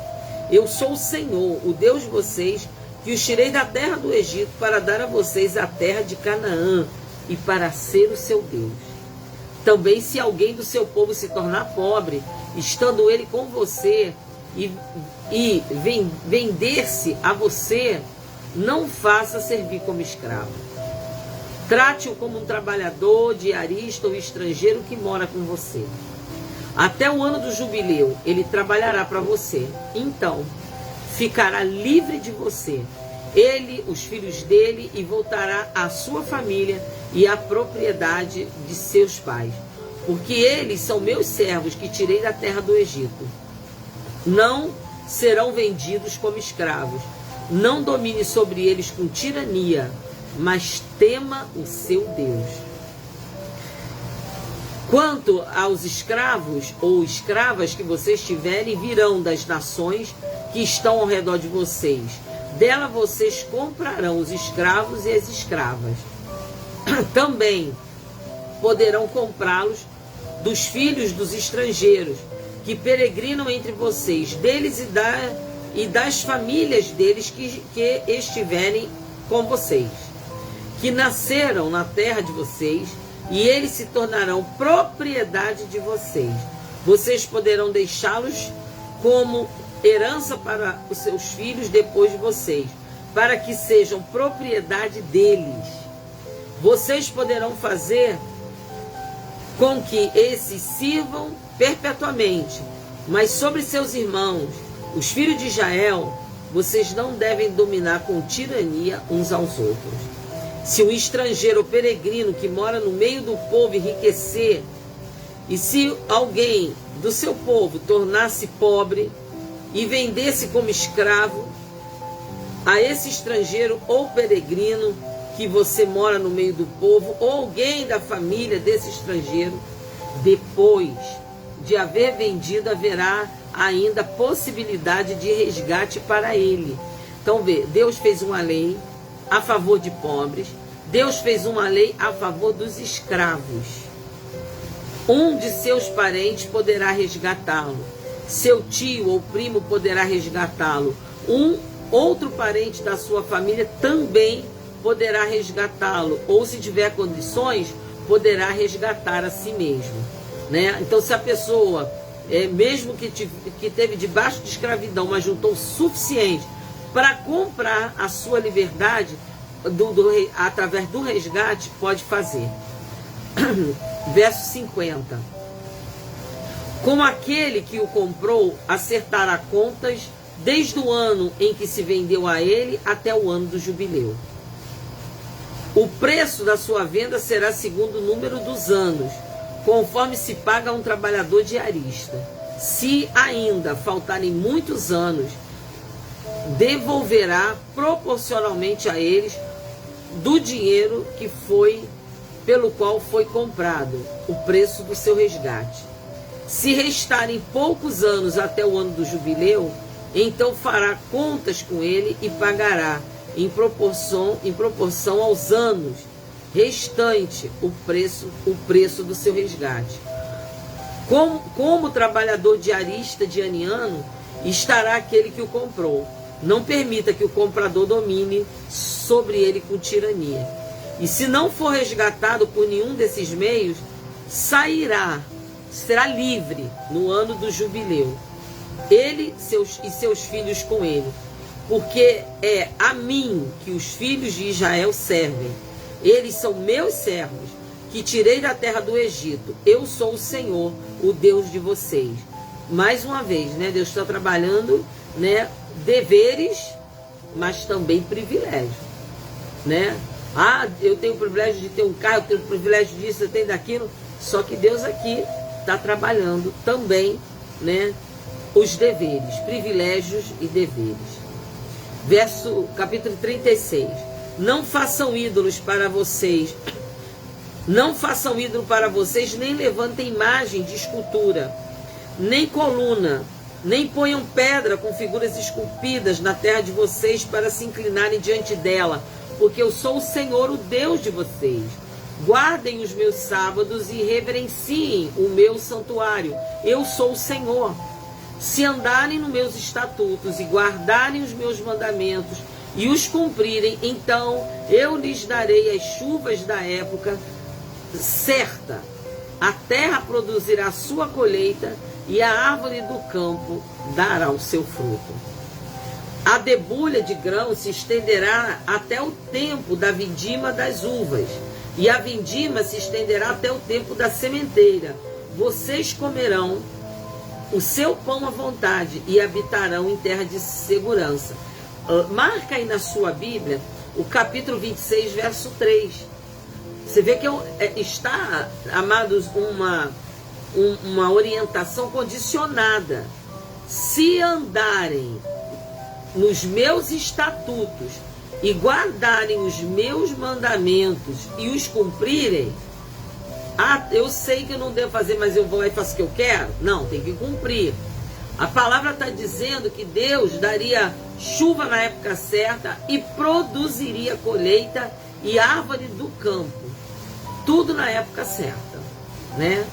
Eu sou o Senhor, o Deus de vocês, que os tirei da terra do Egito para dar a vocês a terra de Canaã e para ser o seu Deus. Também se alguém do seu povo se tornar pobre, estando ele com você, e vender-se a você, não faça servir como escravo. Trate-o como um trabalhador, diarista ou estrangeiro que mora com você. Até o ano do jubileu, ele trabalhará para você. Então, ficará livre de você, ele, os filhos dele, e voltará à sua família e à propriedade de seus pais. Porque eles são meus servos que tirei da terra do Egito. Não serão vendidos como escravos. Não domine sobre eles com tirania, mas tema o seu Deus. Quanto aos escravos ou escravas que vocês tiverem, virão das nações que estão ao redor de vocês. Dela vocês comprarão os escravos e as escravas. Também poderão comprá-los dos filhos dos estrangeiros que peregrinam entre vocês, deles e das famílias deles que estiverem com vocês, que nasceram na terra de vocês, e eles se tornarão propriedade de vocês. Vocês poderão deixá-los como herança para os seus filhos depois de vocês, para que sejam propriedade deles. Vocês poderão fazer com que esses sirvam perpetuamente, mas sobre seus irmãos, os filhos de Israel, vocês não devem dominar com tirania uns aos outros. Se um estrangeiro ou peregrino que mora no meio do povo enriquecer, e se alguém do seu povo tornar-se pobre e vendesse como escravo a esse estrangeiro ou peregrino que você mora no meio do povo, ou alguém da família desse estrangeiro, depois de haver vendido, haverá ainda possibilidade de resgate para ele. Então, Deus fez uma lei a favor de pobres, Deus fez uma lei a favor dos escravos. Um de seus parentes poderá resgatá-lo, seu tio ou primo poderá resgatá-lo, um outro parente da sua família também poderá resgatá-lo, ou se tiver condições, poderá resgatar a si mesmo, né? Então, se a pessoa, mesmo que teve debaixo de escravidão, mas juntou o suficiente para comprar a sua liberdade através do resgate, pode fazer. Verso 50. Com aquele que o comprou, acertará contas desde o ano em que se vendeu a ele até o ano do jubileu. O preço da sua venda será segundo o número dos anos, conforme se paga a um trabalhador diarista. Se ainda faltarem muitos anos, devolverá proporcionalmente a eles do dinheiro que foi pelo qual foi comprado, o preço do seu resgate. Se restarem poucos anos até o ano do jubileu, então fará contas com ele e pagará em proporção aos anos restante o preço do seu resgate. Como trabalhador diarista de aniano, estará aquele que o comprou. Não permita que o comprador domine sobre ele com tirania. E se não for resgatado por nenhum desses meios, será livre no ano do jubileu, ele e seus filhos com ele, porque é a mim que os filhos de Israel servem. Eles são meus servos, que tirei da terra do Egito. Eu sou o Senhor, o Deus de vocês. Mais uma vez, né? Deus está trabalhando, né? Deveres, mas também privilégios, né? Ah, eu tenho o privilégio de ter um carro, eu tenho o privilégio disso, eu tenho daquilo. Só que Deus aqui está trabalhando também, né? Os deveres, privilégios e deveres. Capítulo 36. Não façam ídolos para vocês. Não façam ídolo para vocês, nem levantem imagem de escultura, nem coluna Nem ponham pedra com figuras esculpidas na terra de vocês para se inclinarem diante dela, porque eu sou o Senhor, o Deus de vocês. Guardem os meus sábados e reverenciem o meu santuário. Eu sou o Senhor. Se andarem nos meus estatutos e guardarem os meus mandamentos e os cumprirem, então eu lhes darei as chuvas da época certa. A terra produzirá sua colheita e a árvore do campo dará o seu fruto. A debulha de grão se estenderá até o tempo da vindima das uvas, e a vindima se estenderá até o tempo da sementeira. Vocês comerão o seu pão à vontade e habitarão em terra de segurança. Marca aí na sua Bíblia o capítulo 26, verso 3. Você vê que está, amados, uma orientação condicionada. Se andarem nos meus estatutos e guardarem os meus mandamentos e os cumprirem, eu sei que eu não devo fazer, mas eu vou lá e faço o que eu quero. Não, tem que cumprir. A palavra está dizendo que Deus daria chuva na época certa e produziria colheita e árvore do campo. Tudo na época certa, né?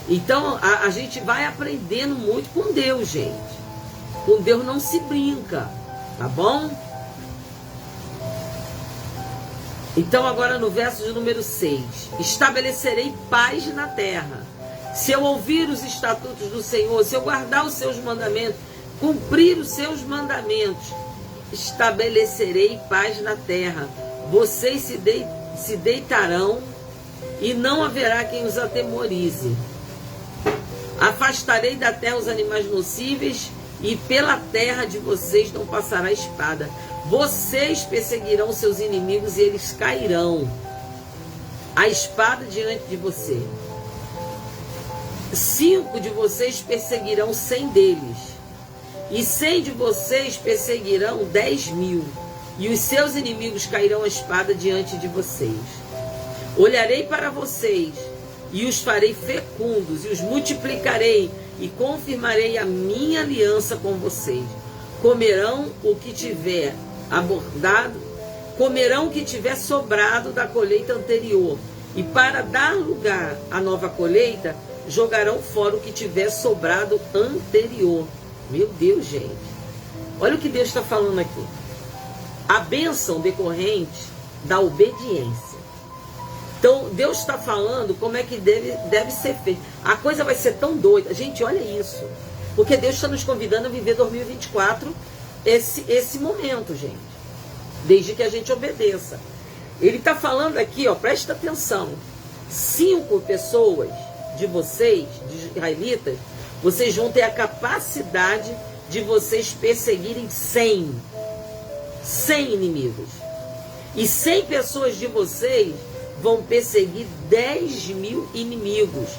Então, a gente vai aprendendo muito com Deus, gente. Com Deus não se brinca, tá bom? Então, agora no verso de número 6. Estabelecerei paz na terra. Se eu ouvir os estatutos do Senhor, se eu guardar os seus mandamentos, cumprir os seus mandamentos, estabelecerei paz na terra. Vocês se deitarão e não haverá quem os atemorize. Afastarei da terra os animais nocíveis e pela terra de vocês não passará espada. Vocês perseguirão seus inimigos e eles cairão. A espada diante de você. 5 de vocês perseguirão 100 deles. E 100 de vocês perseguirão 10.000. E os seus inimigos cairão a espada diante de vocês. Olharei para vocês e os farei fecundos, e os multiplicarei, e confirmarei a minha aliança com vocês. Comerão o que tiver abordado, comerão o que tiver sobrado da colheita anterior, e para dar lugar à nova colheita, jogarão fora o que tiver sobrado anterior. Meu Deus, gente. Olha o que Deus está falando aqui. A bênção decorrente da obediência. Então, Deus está falando como é que deve ser feito. A coisa vai ser tão doida. Gente, olha isso. Porque Deus está nos convidando a viver 2024 esse momento, gente. Desde que a gente obedeça. Ele está falando aqui, ó, presta atenção. 5 pessoas de vocês, de israelitas, vocês vão ter a capacidade de vocês perseguirem 100 inimigos. E 100 pessoas de vocês vão perseguir 10.000 inimigos.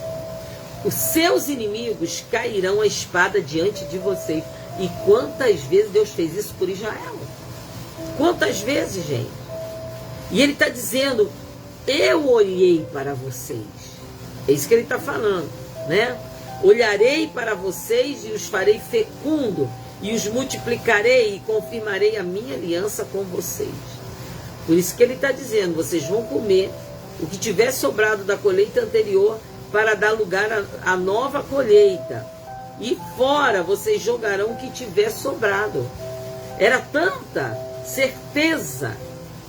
Os seus inimigos cairão a espada diante de vocês. E quantas vezes Deus fez isso por Israel? Quantas vezes, gente? E ele está dizendo, eu olhei para vocês. É isso que ele está falando, né? Olharei para vocês e os farei fecundo, e os multiplicarei e confirmarei a minha aliança com vocês. Por isso que ele está dizendo, vocês vão comer o que tiver sobrado da colheita anterior para dar lugar à nova colheita. E fora vocês jogarão o que tiver sobrado. Era tanta certeza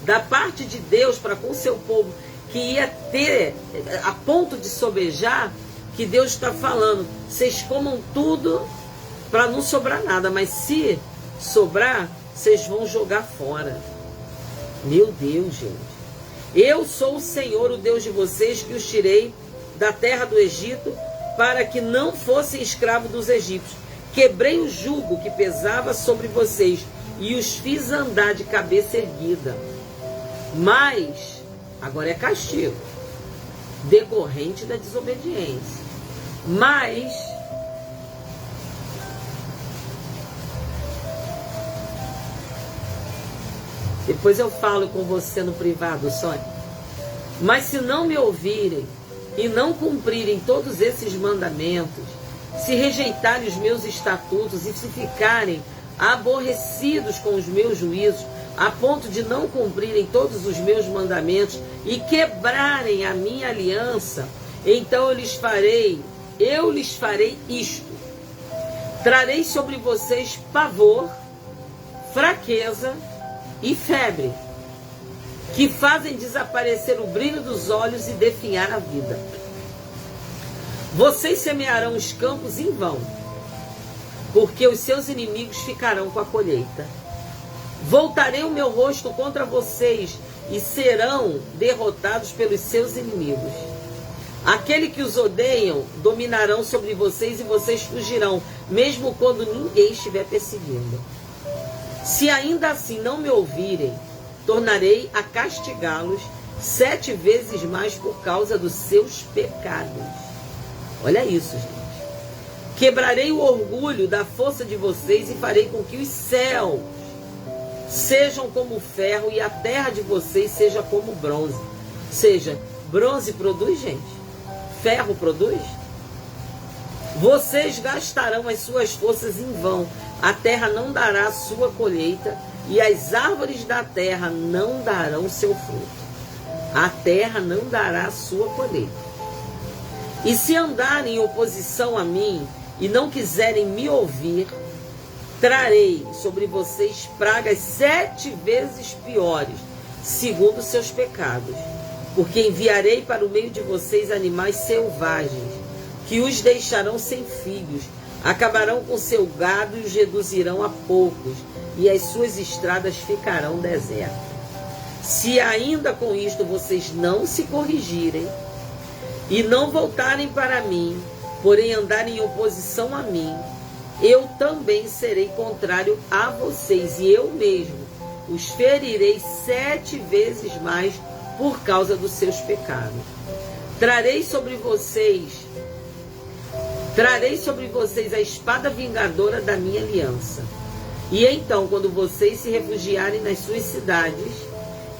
da parte de Deus para com o seu povo que ia ter a ponto de sobejar, que Deus está falando, vocês comam tudo para não sobrar nada, mas se sobrar, vocês vão jogar fora. Meu Deus, gente. Eu sou o Senhor, o Deus de vocês, que os tirei da terra do Egito, para que não fossem escravos dos egípcios. Quebrei o jugo que pesava sobre vocês, e os fiz andar de cabeça erguida. Mas, agora é castigo, decorrente da desobediência. Mas, depois eu falo com você no privado, Sônia. Mas se não me ouvirem e não cumprirem todos esses mandamentos, se rejeitarem os meus estatutos e se ficarem aborrecidos com os meus juízos, a ponto de não cumprirem todos os meus mandamentos e quebrarem a minha aliança, então eu lhes farei isto: trarei sobre vocês pavor, fraqueza e febre, que fazem desaparecer o brilho dos olhos e definhar a vida. Vocês semearão os campos em vão, porque os seus inimigos ficarão com a colheita. Voltarei o meu rosto contra vocês e serão derrotados pelos seus inimigos. Aquele que os odeiam dominarão sobre vocês e vocês fugirão, mesmo quando ninguém estiver perseguindo. Se ainda assim não me ouvirem, tornarei a castigá-los 7 vezes mais por causa dos seus pecados. Olha isso, gente. Quebrarei o orgulho da força de vocês e farei com que os céus sejam como ferro e a terra de vocês seja como bronze. Ou seja, bronze produz, gente? Ferro produz? Vocês gastarão as suas forças em vão. A terra não dará a sua colheita e as árvores da terra não darão seu fruto. A terra não dará a sua colheita. E se andarem em oposição a mim e não quiserem me ouvir, trarei sobre vocês pragas 7 vezes piores, segundo seus pecados. Porque enviarei para o meio de vocês animais selvagens, que os deixarão sem filhos, acabarão com seu gado e os reduzirão a poucos, e as suas estradas ficarão desertas. Se ainda com isto vocês não se corrigirem, e não voltarem para mim, porém andarem em oposição a mim, eu também serei contrário a vocês, e eu mesmo os ferirei 7 vezes mais por causa dos seus pecados. Trarei sobre vocês a espada vingadora da minha aliança. E então, quando vocês se refugiarem nas suas cidades,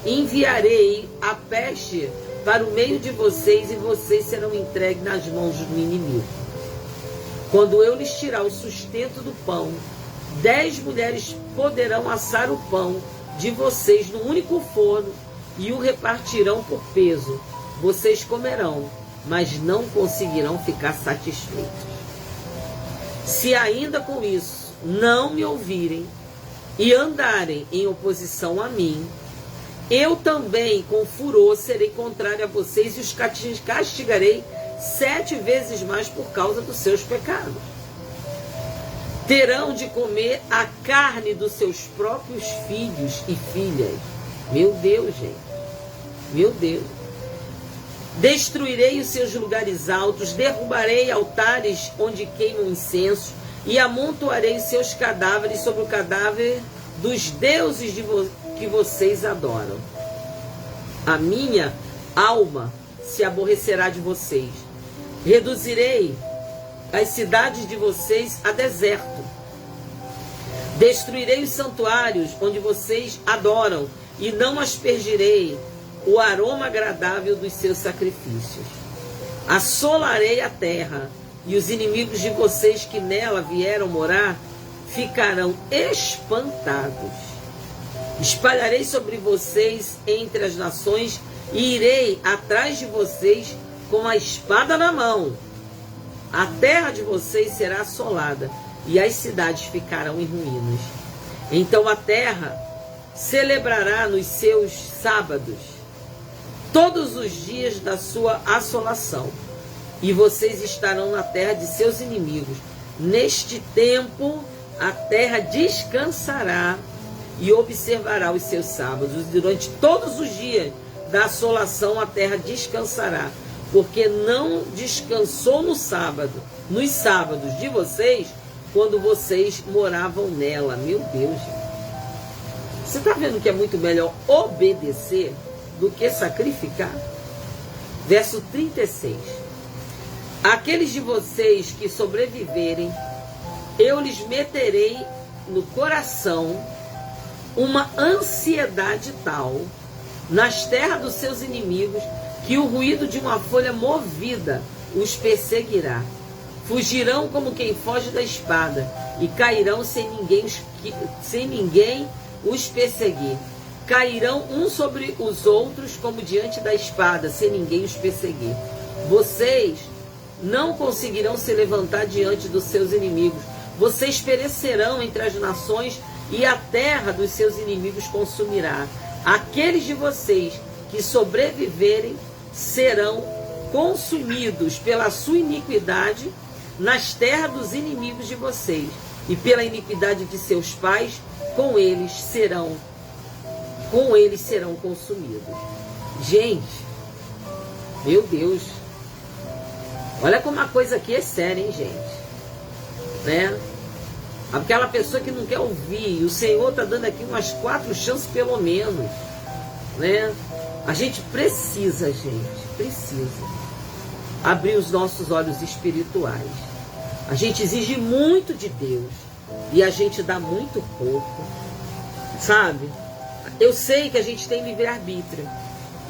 enviarei a peste para o meio de vocês e vocês serão entregues nas mãos do inimigo. Quando eu lhes tirar o sustento do pão, 10 mulheres poderão assar o pão de vocês no único forno e o repartirão por peso. Vocês comerão, mas não conseguirão ficar satisfeitos. Se ainda com isso não me ouvirem e andarem em oposição a mim, eu também, com furor, serei contrário a vocês e os castigarei 7 vezes mais por causa dos seus pecados. Terão de comer a carne dos seus próprios filhos e filhas. Meu Deus, gente. Meu Deus. Destruirei os seus lugares altos, derrubarei altares onde queimam incenso e amontoarei os seus cadáveres sobre o cadáver dos deuses que vocês adoram. A minha alma se aborrecerá de vocês. Reduzirei as cidades de vocês a deserto. Destruirei os santuários onde vocês adoram e não aspergirei o aroma agradável dos seus sacrifícios. Assolarei a terra e os inimigos de vocês que nela vieram morar ficarão espantados. Espalharei sobre vocês entre as nações e irei atrás de vocês com a espada na mão. A terra de vocês será assolada e as cidades ficarão em ruínas. Então a terra celebrará nos seus sábados todos os dias da sua assolação, e vocês estarão na terra de seus inimigos. Neste tempo a terra descansará e observará os seus sábados. Durante todos os dias da assolação a terra descansará, porque não descansou no sábado, nos sábados de vocês, quando vocês moravam nela. Meu Deus, gente. Você está vendo que é muito melhor obedecer do que sacrificar? Verso 36. Aqueles de vocês que sobreviverem, eu lhes meterei no coração uma ansiedade tal nas terras dos seus inimigos, que o ruído de uma folha movida os perseguirá. Fugirão como quem foge da espada, e cairão sem ninguém os perseguir. Cairão uns sobre os outros como diante da espada, sem ninguém os perseguir. Vocês não conseguirão se levantar diante dos seus inimigos. Vocês perecerão entre as nações, e a terra dos seus inimigos consumirá. Aqueles de vocês que sobreviverem serão consumidos pela sua iniquidade nas terras dos inimigos de vocês, e pela iniquidade de seus pais, com eles serão consumidos. Gente, meu Deus, olha como a coisa aqui é séria, hein, gente? Né? Aquela pessoa que não quer ouvir, o Senhor está dando aqui umas 4 chances pelo menos, né? A gente precisa abrir os nossos olhos espirituais. A gente exige muito de Deus e a gente dá muito pouco, sabe? Eu sei que a gente tem livre-arbítrio.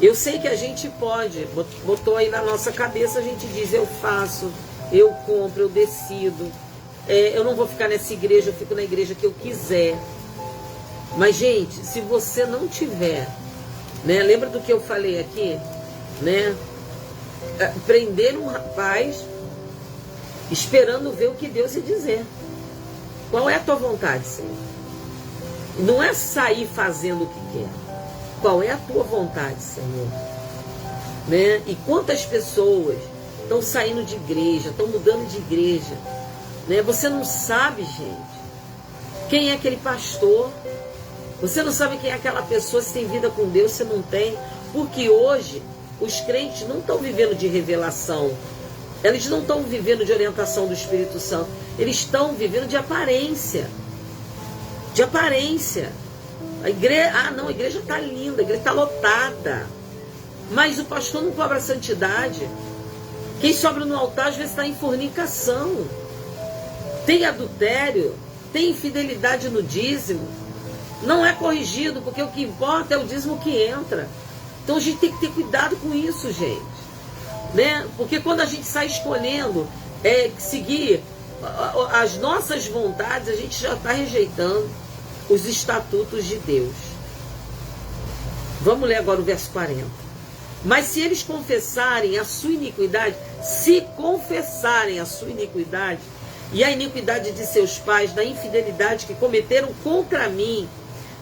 Eu sei que a gente pode, botou aí na nossa cabeça, a gente diz, eu faço, eu compro, eu decido. Eu não vou ficar nessa igreja, eu fico na igreja que eu quiser. Mas, gente, se você não tiver, né? Lembra do que eu falei aqui? Né? Prender um rapaz esperando ver o que Deus ia dizer. Qual é a tua vontade, Senhor? Não é sair fazendo o que quer. Qual é a tua vontade, Senhor? Né? E quantas pessoas estão saindo de igreja, estão mudando de igreja, né? Você não sabe, gente, quem é aquele pastor. Você não sabe quem é aquela pessoa, se tem vida com Deus, se não tem. Porque hoje os crentes não estão vivendo de revelação. Eles não estão vivendo de orientação do Espírito Santo. Eles estão vivendo de aparência. De aparência. A igreja, a igreja está linda, a igreja está lotada. Mas o pastor não cobra santidade. Quem sobra no altar às vezes está em fornicação. Tem adultério, tem infidelidade no dízimo. Não é corrigido, porque o que importa é o dízimo que entra. Então a gente tem que ter cuidado com isso, gente. Né? Porque quando a gente sai escolhendo seguir as nossas vontades, a gente já está rejeitando os estatutos de Deus. Vamos ler agora o verso 40. Mas se eles confessarem a sua iniquidade, e a iniquidade de seus pais, da infidelidade que cometeram contra mim,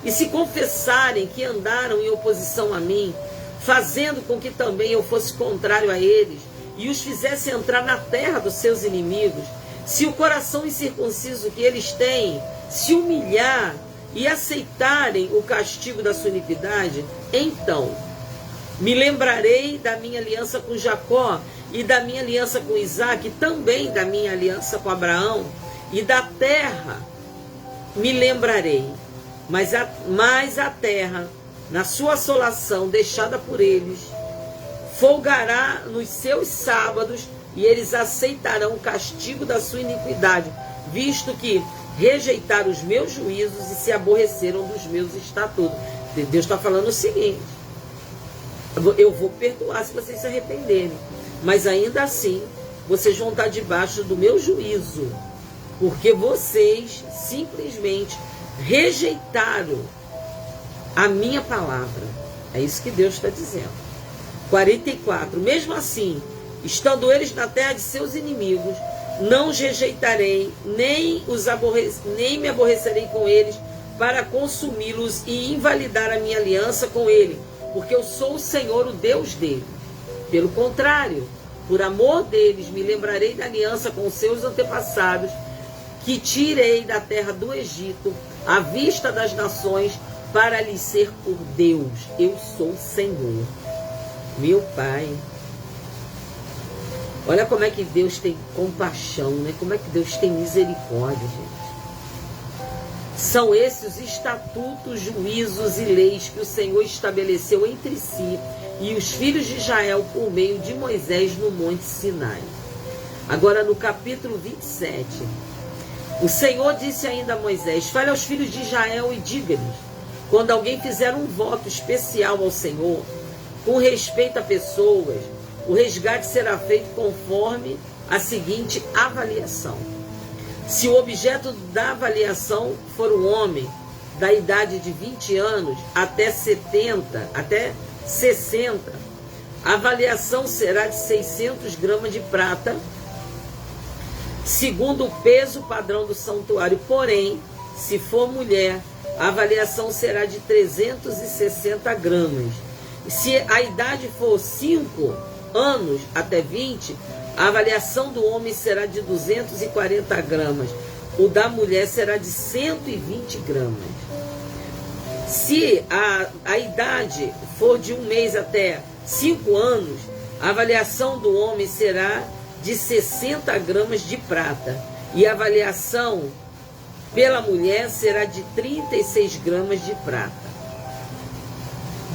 e se confessarem que andaram em oposição a mim, fazendo com que também eu fosse contrário a eles, e os fizesse entrar na terra dos seus inimigos, se o coração incircunciso que eles têm se humilhar e aceitarem o castigo da sua iniquidade, então me lembrarei da minha aliança com Jacó, e da minha aliança com Isaac, e também da minha aliança com Abraão, e da terra me lembrarei. Mas a terra, na sua assolação deixada por eles, folgará nos seus sábados, e eles aceitarão o castigo da sua iniquidade, visto que rejeitaram os meus juízos e se aborreceram dos meus estatutos. Deus está falando o seguinte: eu vou perdoar se vocês se arrependerem, mas ainda assim vocês vão estar debaixo do meu juízo, porque vocês simplesmente rejeitaram a minha palavra. É isso que Deus está dizendo. 44. Mesmo assim, estando eles na terra de seus inimigos, não os rejeitarei, nem me aborrecerei com eles, para consumi-los e invalidar a minha aliança com ele, porque eu sou o Senhor, o Deus dele. Pelo contrário, por amor deles, me lembrarei da aliança com os seus antepassados, que tirei da terra do Egito, à vista das nações, para lhes ser por Deus. Eu sou o Senhor, meu Pai. Olha como é que Deus tem compaixão, né? Como é que Deus tem misericórdia, gente. São esses os estatutos, juízos e leis que o Senhor estabeleceu entre si e os filhos de Israel por meio de Moisés no Monte Sinai. Agora no capítulo 27, o Senhor disse ainda a Moisés: fale aos filhos de Israel e diga-lhes, quando alguém fizer um voto especial ao Senhor, com respeito a pessoas, o resgate será feito conforme a seguinte avaliação. Se o objeto da avaliação for um homem da idade de 20 anos até 60, a avaliação será de 600 gramas de prata, segundo o peso padrão do santuário. Porém, se for mulher, a avaliação será de 360 gramas. Se a idade for 5 anos até 20, a avaliação do homem será de 240 gramas. O da mulher será de 120 gramas. Se a idade for de 1 mês até 5 anos, a avaliação do homem será de 60 gramas de prata. E a avaliação pela mulher será de 36 gramas de prata.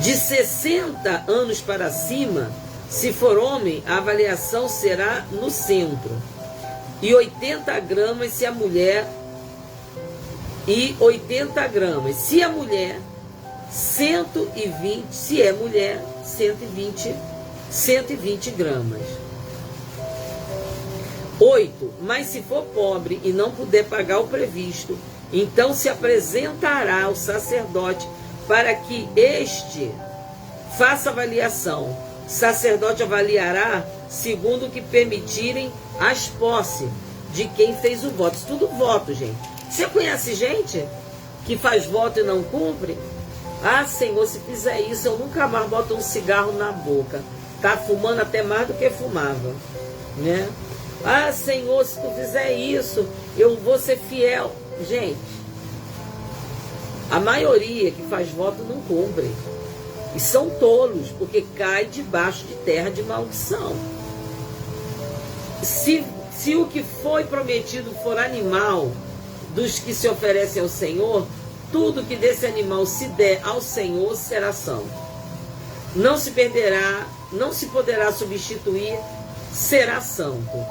De 60 anos para cima, se for homem, a avaliação será no centro. E 80 gramas se a mulher, e 80 gramas. Se a mulher, 120, se é mulher, 120 gramas. 8. Mas se for pobre e não puder pagar o previsto, então se apresentará ao sacerdote para que este faça avaliação. O sacerdote avaliará segundo o que permitirem as posses de quem fez o voto. Isso tudo voto, gente. Você conhece gente que faz voto e não cumpre? Ah, Senhor, se fizer isso, eu nunca mais boto um cigarro na boca. Tá fumando até mais do que fumava, né? Ah, Senhor, se tu fizer isso, eu vou ser fiel. Gente, a maioria que faz voto não cumpre. E são tolos, porque cai debaixo de terra de maldição. Se o que foi prometido for animal dos que se oferecem ao Senhor, tudo que desse animal se der ao Senhor será santo. Não se perderá, não se poderá substituir, será santo.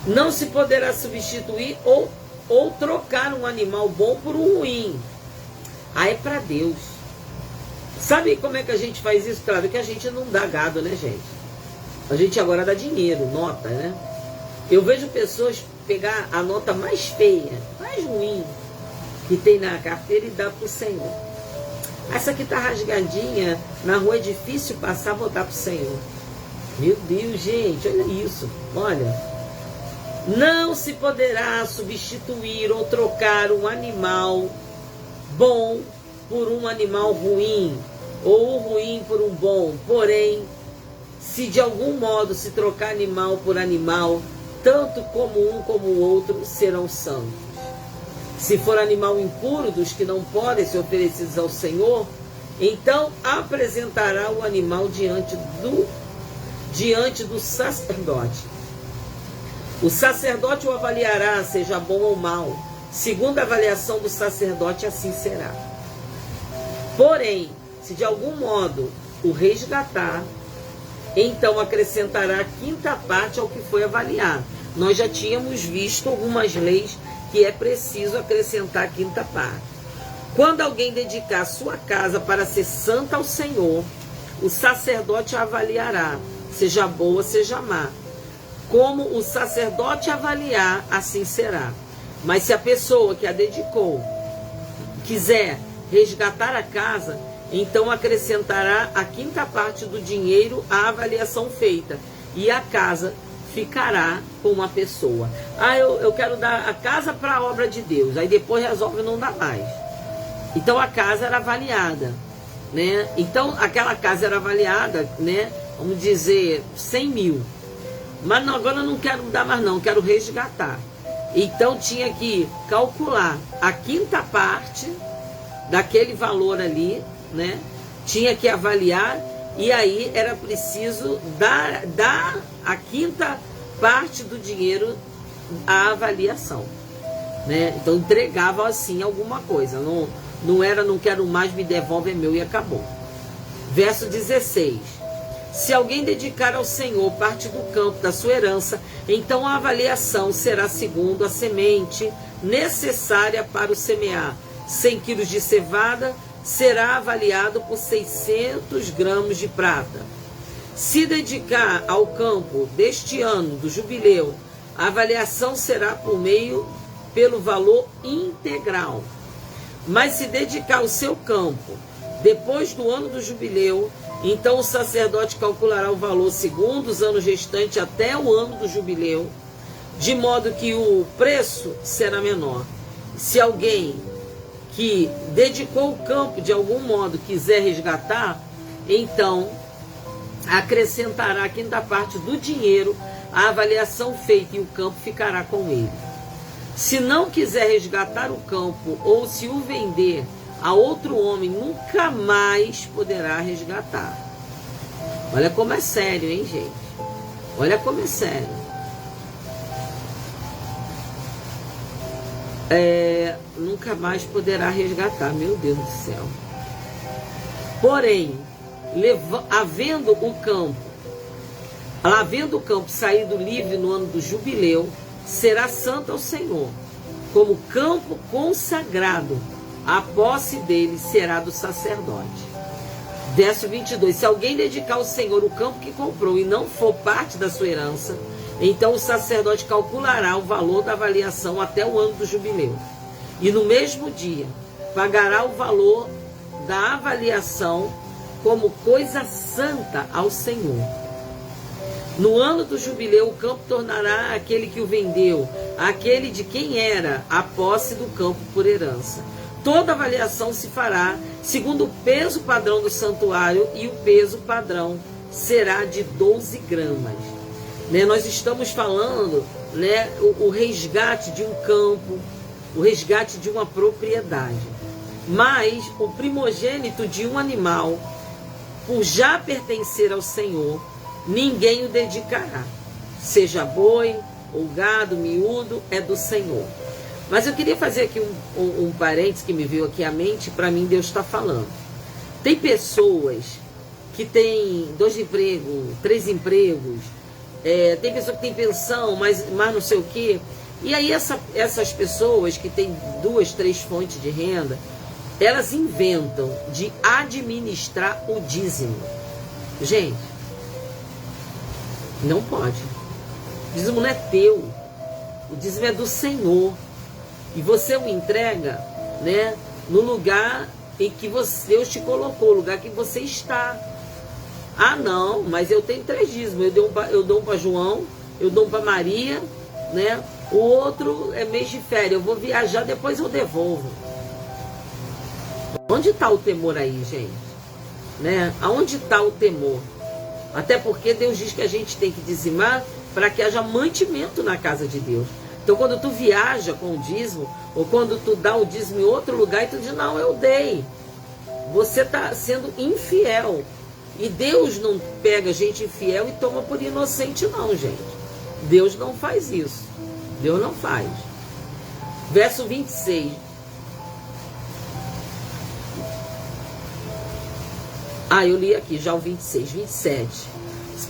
Não se poderá substituir ou trocar um animal bom por um ruim. Ah, é para Deus. Sabe como é que a gente faz isso? Claro que a gente não dá gado, né, gente? A gente agora dá dinheiro, nota, né? Eu vejo pessoas pegar a nota mais feia, mais ruim que tem na carteira e dá pro Senhor. Essa aqui tá rasgadinha, na rua é difícil passar, vou dar pro Senhor. Meu Deus, gente, olha isso. Olha. Não se poderá substituir ou trocar um animal bom por um animal ruim, ou o ruim por um bom. Porém, se de algum modo se trocar animal por animal, tanto como um como o outro serão santos. Se for animal impuro dos que não podem ser oferecidos ao Senhor, então apresentará o animal diante do sacerdote. O sacerdote o avaliará, seja bom ou mau. Segundo a avaliação do sacerdote, assim será. Porém, se de algum modo o resgatar, então acrescentará a quinta parte ao que foi avaliado. Nós já tínhamos visto algumas leis que é preciso acrescentar a quinta parte. Quando alguém dedicar sua casa para ser santa ao Senhor, o sacerdote a avaliará, seja boa, seja má. Como o sacerdote avaliar, assim será. Mas se a pessoa que a dedicou quiser resgatar a casa, então acrescentará a quinta parte do dinheiro à avaliação feita, e a casa ficará com uma pessoa. Ah, eu quero dar a casa para a obra de Deus, aí depois resolve não dar mais. Então a casa era avaliada, né? Então aquela casa era avaliada, né? Vamos dizer 100 mil. Mas não, agora eu não quero dar mais não, quero resgatar. Então tinha que calcular a quinta parte daquele valor ali, né? Tinha que avaliar, e aí era preciso dar a quinta parte do dinheiro à avaliação, né? Então entregava assim alguma coisa, não era não quero mais, me devolve, é meu, e acabou. Verso 16. Se alguém dedicar ao Senhor parte do campo da sua herança, então a avaliação será segundo a semente necessária para o semear. 100 quilos de cevada será avaliado por 600 gramas de prata. Se dedicar ao campo deste ano do jubileu, a avaliação será pelo valor integral. Mas se dedicar ao seu campo depois do ano do jubileu, então o sacerdote calculará o valor segundo os anos restantes até o ano do jubileu, de modo que o preço será menor. Se alguém que dedicou o campo de algum modo quiser resgatar, então acrescentará a quinta parte do dinheiro à avaliação feita e o campo ficará com ele. Se não quiser resgatar o campo ou se o vender a outro homem, nunca mais poderá resgatar. Olha como é sério, hein, gente? Olha como é sério. Nunca mais poderá resgatar, meu Deus do céu. Porém, havendo o campo saído livre no ano do jubileu, será santo ao Senhor, como campo consagrado. A posse dele será do sacerdote. Verso 22. Se alguém dedicar ao Senhor o campo que comprou e não for parte da sua herança, então o sacerdote calculará o valor da avaliação até o ano do jubileu. E no mesmo dia, pagará o valor da avaliação como coisa santa ao Senhor. No ano do jubileu, o campo tornará aquele que o vendeu, aquele de quem era a posse do campo por herança. Toda avaliação se fará segundo o peso padrão do santuário e o peso padrão será de 12 gramas. Nós estamos falando o resgate de um campo, o resgate de uma propriedade. Mas o primogênito de um animal, por já pertencer ao Senhor, ninguém o dedicará. Seja boi ou gado, miúdo, é do Senhor. Mas eu queria fazer aqui um parênteses que me veio aqui à mente, para mim Deus está falando. Tem pessoas que têm 2 empregos, 3 empregos, tem pessoa que tem pensão, mas não sei o quê. E aí essas pessoas que têm 2, 3 fontes de renda, elas inventam de administrar o dízimo. Gente, não pode. O dízimo não é teu. O dízimo é do Senhor. E você o entrega, no lugar em que Deus te colocou, o lugar que você está. Ah, não, mas eu tenho 3 dízimos. Eu dou um para João, eu dou um para Maria, O outro é mês de férias. Eu vou viajar, depois eu devolvo. Onde está o temor aí, gente? Aonde está o temor? Até porque Deus diz que a gente tem que dizimar para que haja mantimento na casa de Deus. Então, quando tu viaja com o dízimo, ou quando tu dá o dízimo em outro lugar, e tu diz, não, eu dei. Você está sendo infiel. E Deus não pega gente infiel e toma por inocente, não, gente. Deus não faz isso. Deus não faz. Verso 26. Eu li aqui já o 26, 27.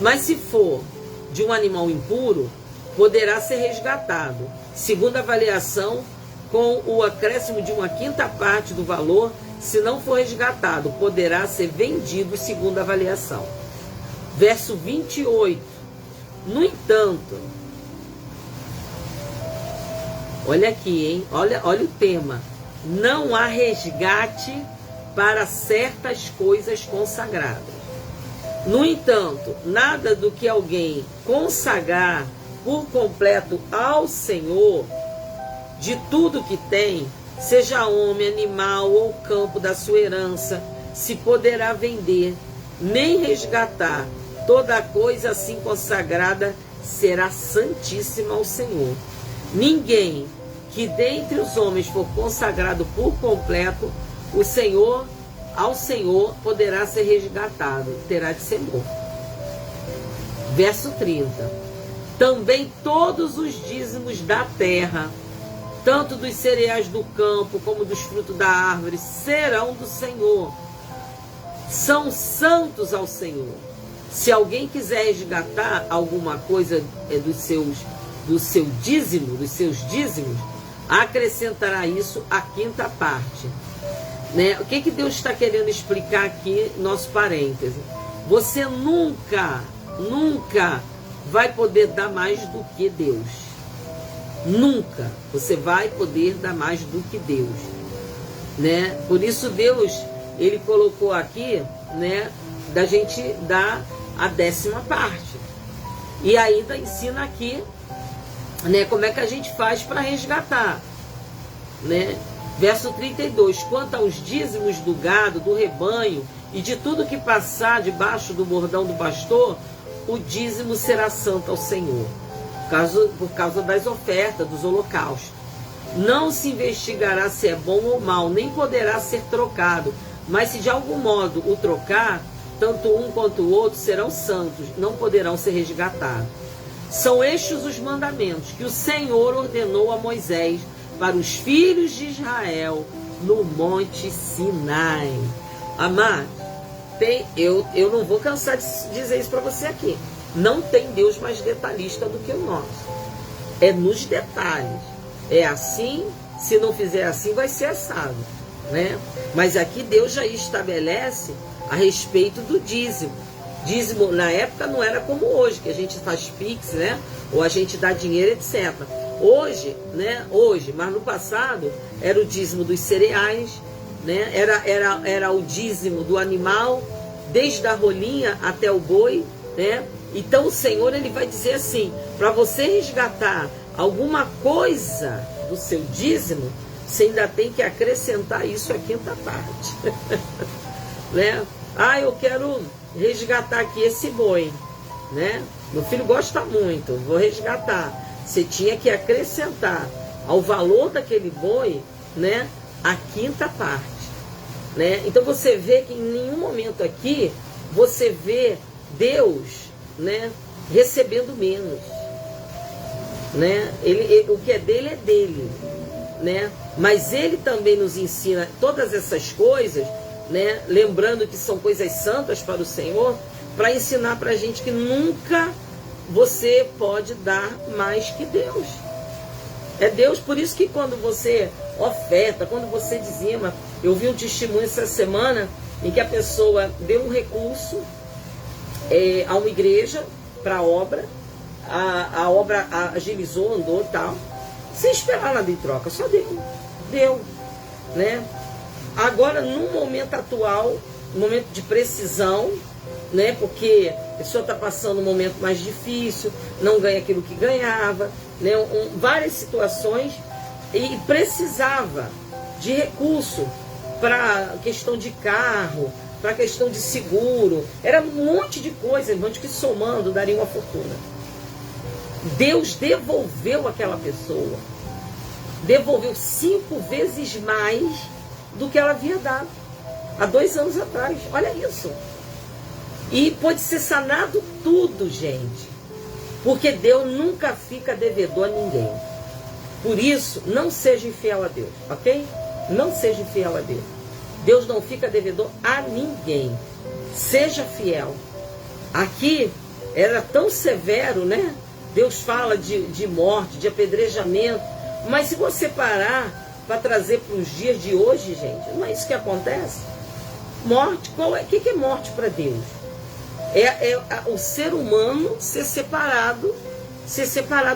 Mas se for de um animal impuro, poderá ser resgatado, segundo a avaliação, com o acréscimo de uma quinta parte do valor. Se não for resgatado, poderá ser vendido segundo a avaliação. Verso 28. No entanto, olha aqui, hein? Olha o tema. Não há resgate para certas coisas consagradas. No entanto, nada do que alguém consagrar por completo ao Senhor, de tudo que tem, seja homem, animal ou campo da sua herança, se poderá vender, nem resgatar. Toda coisa assim consagrada será santíssima ao Senhor. Ninguém que dentre os homens for consagrado por completo, ao Senhor poderá ser resgatado, terá de ser morto. Verso 30. Também todos os dízimos da terra, tanto dos cereais do campo como dos frutos da árvore, serão do Senhor. São santos ao Senhor. Se alguém quiser resgatar alguma coisa dos seus dízimos, acrescentará isso à quinta parte. O que Deus está querendo explicar aqui, nosso parêntese? você nunca vai poder dar mais do que Deus. Nunca você vai poder dar mais do que Deus, né? Por isso Deus, ele colocou aqui, né, da gente dar a 10ª parte. E ainda ensina aqui, né, como é que a gente faz para resgatar, né? Verso 32, quanto aos dízimos do gado, do rebanho e de tudo que passar debaixo do bordão do pastor, o dízimo será santo ao Senhor, por causa das ofertas, dos holocaustos. Não se investigará se é bom ou mal, nem poderá ser trocado, mas se de algum modo o trocar, tanto um quanto o outro serão santos, não poderão ser resgatados. São estes os mandamentos que o Senhor ordenou a Moisés para os filhos de Israel no Monte Sinai. Amado, eu não vou cansar de dizer isso para você aqui. Não tem Deus mais detalhista do que o nosso. É nos detalhes. É assim, se não fizer assim, vai ser assado, né? Mas aqui Deus já estabelece a respeito do dízimo. Dízimo na época não era como hoje, que a gente faz pix, né? Ou a gente dá dinheiro, etc. Hoje, né? Hoje, mas no passado era o dízimo dos cereais, né? Era o dízimo do animal, desde a rolinha até o boi, né? Então o Senhor, ele vai dizer assim, para você resgatar alguma coisa do seu dízimo, você ainda tem que acrescentar isso à 5ª parte. Né? Ah, eu quero resgatar aqui esse boi, né? Meu filho gosta muito, vou resgatar. Você tinha que acrescentar ao valor daquele boi, né, a 5ª parte, né? Então você vê que em nenhum momento aqui você vê Deus, né, recebendo menos, né? O que é dele, né? Mas ele também nos ensina todas essas coisas, né? Lembrando que são coisas santas para o Senhor, para ensinar para a gente que nunca você pode dar mais que Deus. É Deus, por isso que quando você oferta, quando você dizima, eu vi um testemunho essa semana em que a pessoa deu um recurso a uma igreja para a obra, a obra agilizou, andou e tal, sem esperar nada em troca, só deu, né? Agora, no momento atual, um momento de precisão, né? Porque a pessoa está passando um momento mais difícil, não ganha aquilo que ganhava, né? Várias situações, e precisava de recurso para questão de carro, para questão de seguro, era um monte de coisa, irmãos, que somando daria uma fortuna. Deus devolveu aquela pessoa, devolveu 5 vezes mais do que ela havia dado há 2 anos atrás. Olha isso. E pode ser sanado tudo, gente, porque Deus nunca fica devedor a ninguém. Por isso, não seja infiel a Deus, ok? Não seja infiel a Deus. Deus não fica devedor a ninguém. Seja fiel. Aqui era tão severo, né? Deus fala de morte, de apedrejamento, mas se você parar para trazer para os dias de hoje, gente, não é isso que acontece? Morte, o que é morte para Deus? É o ser humano ser separado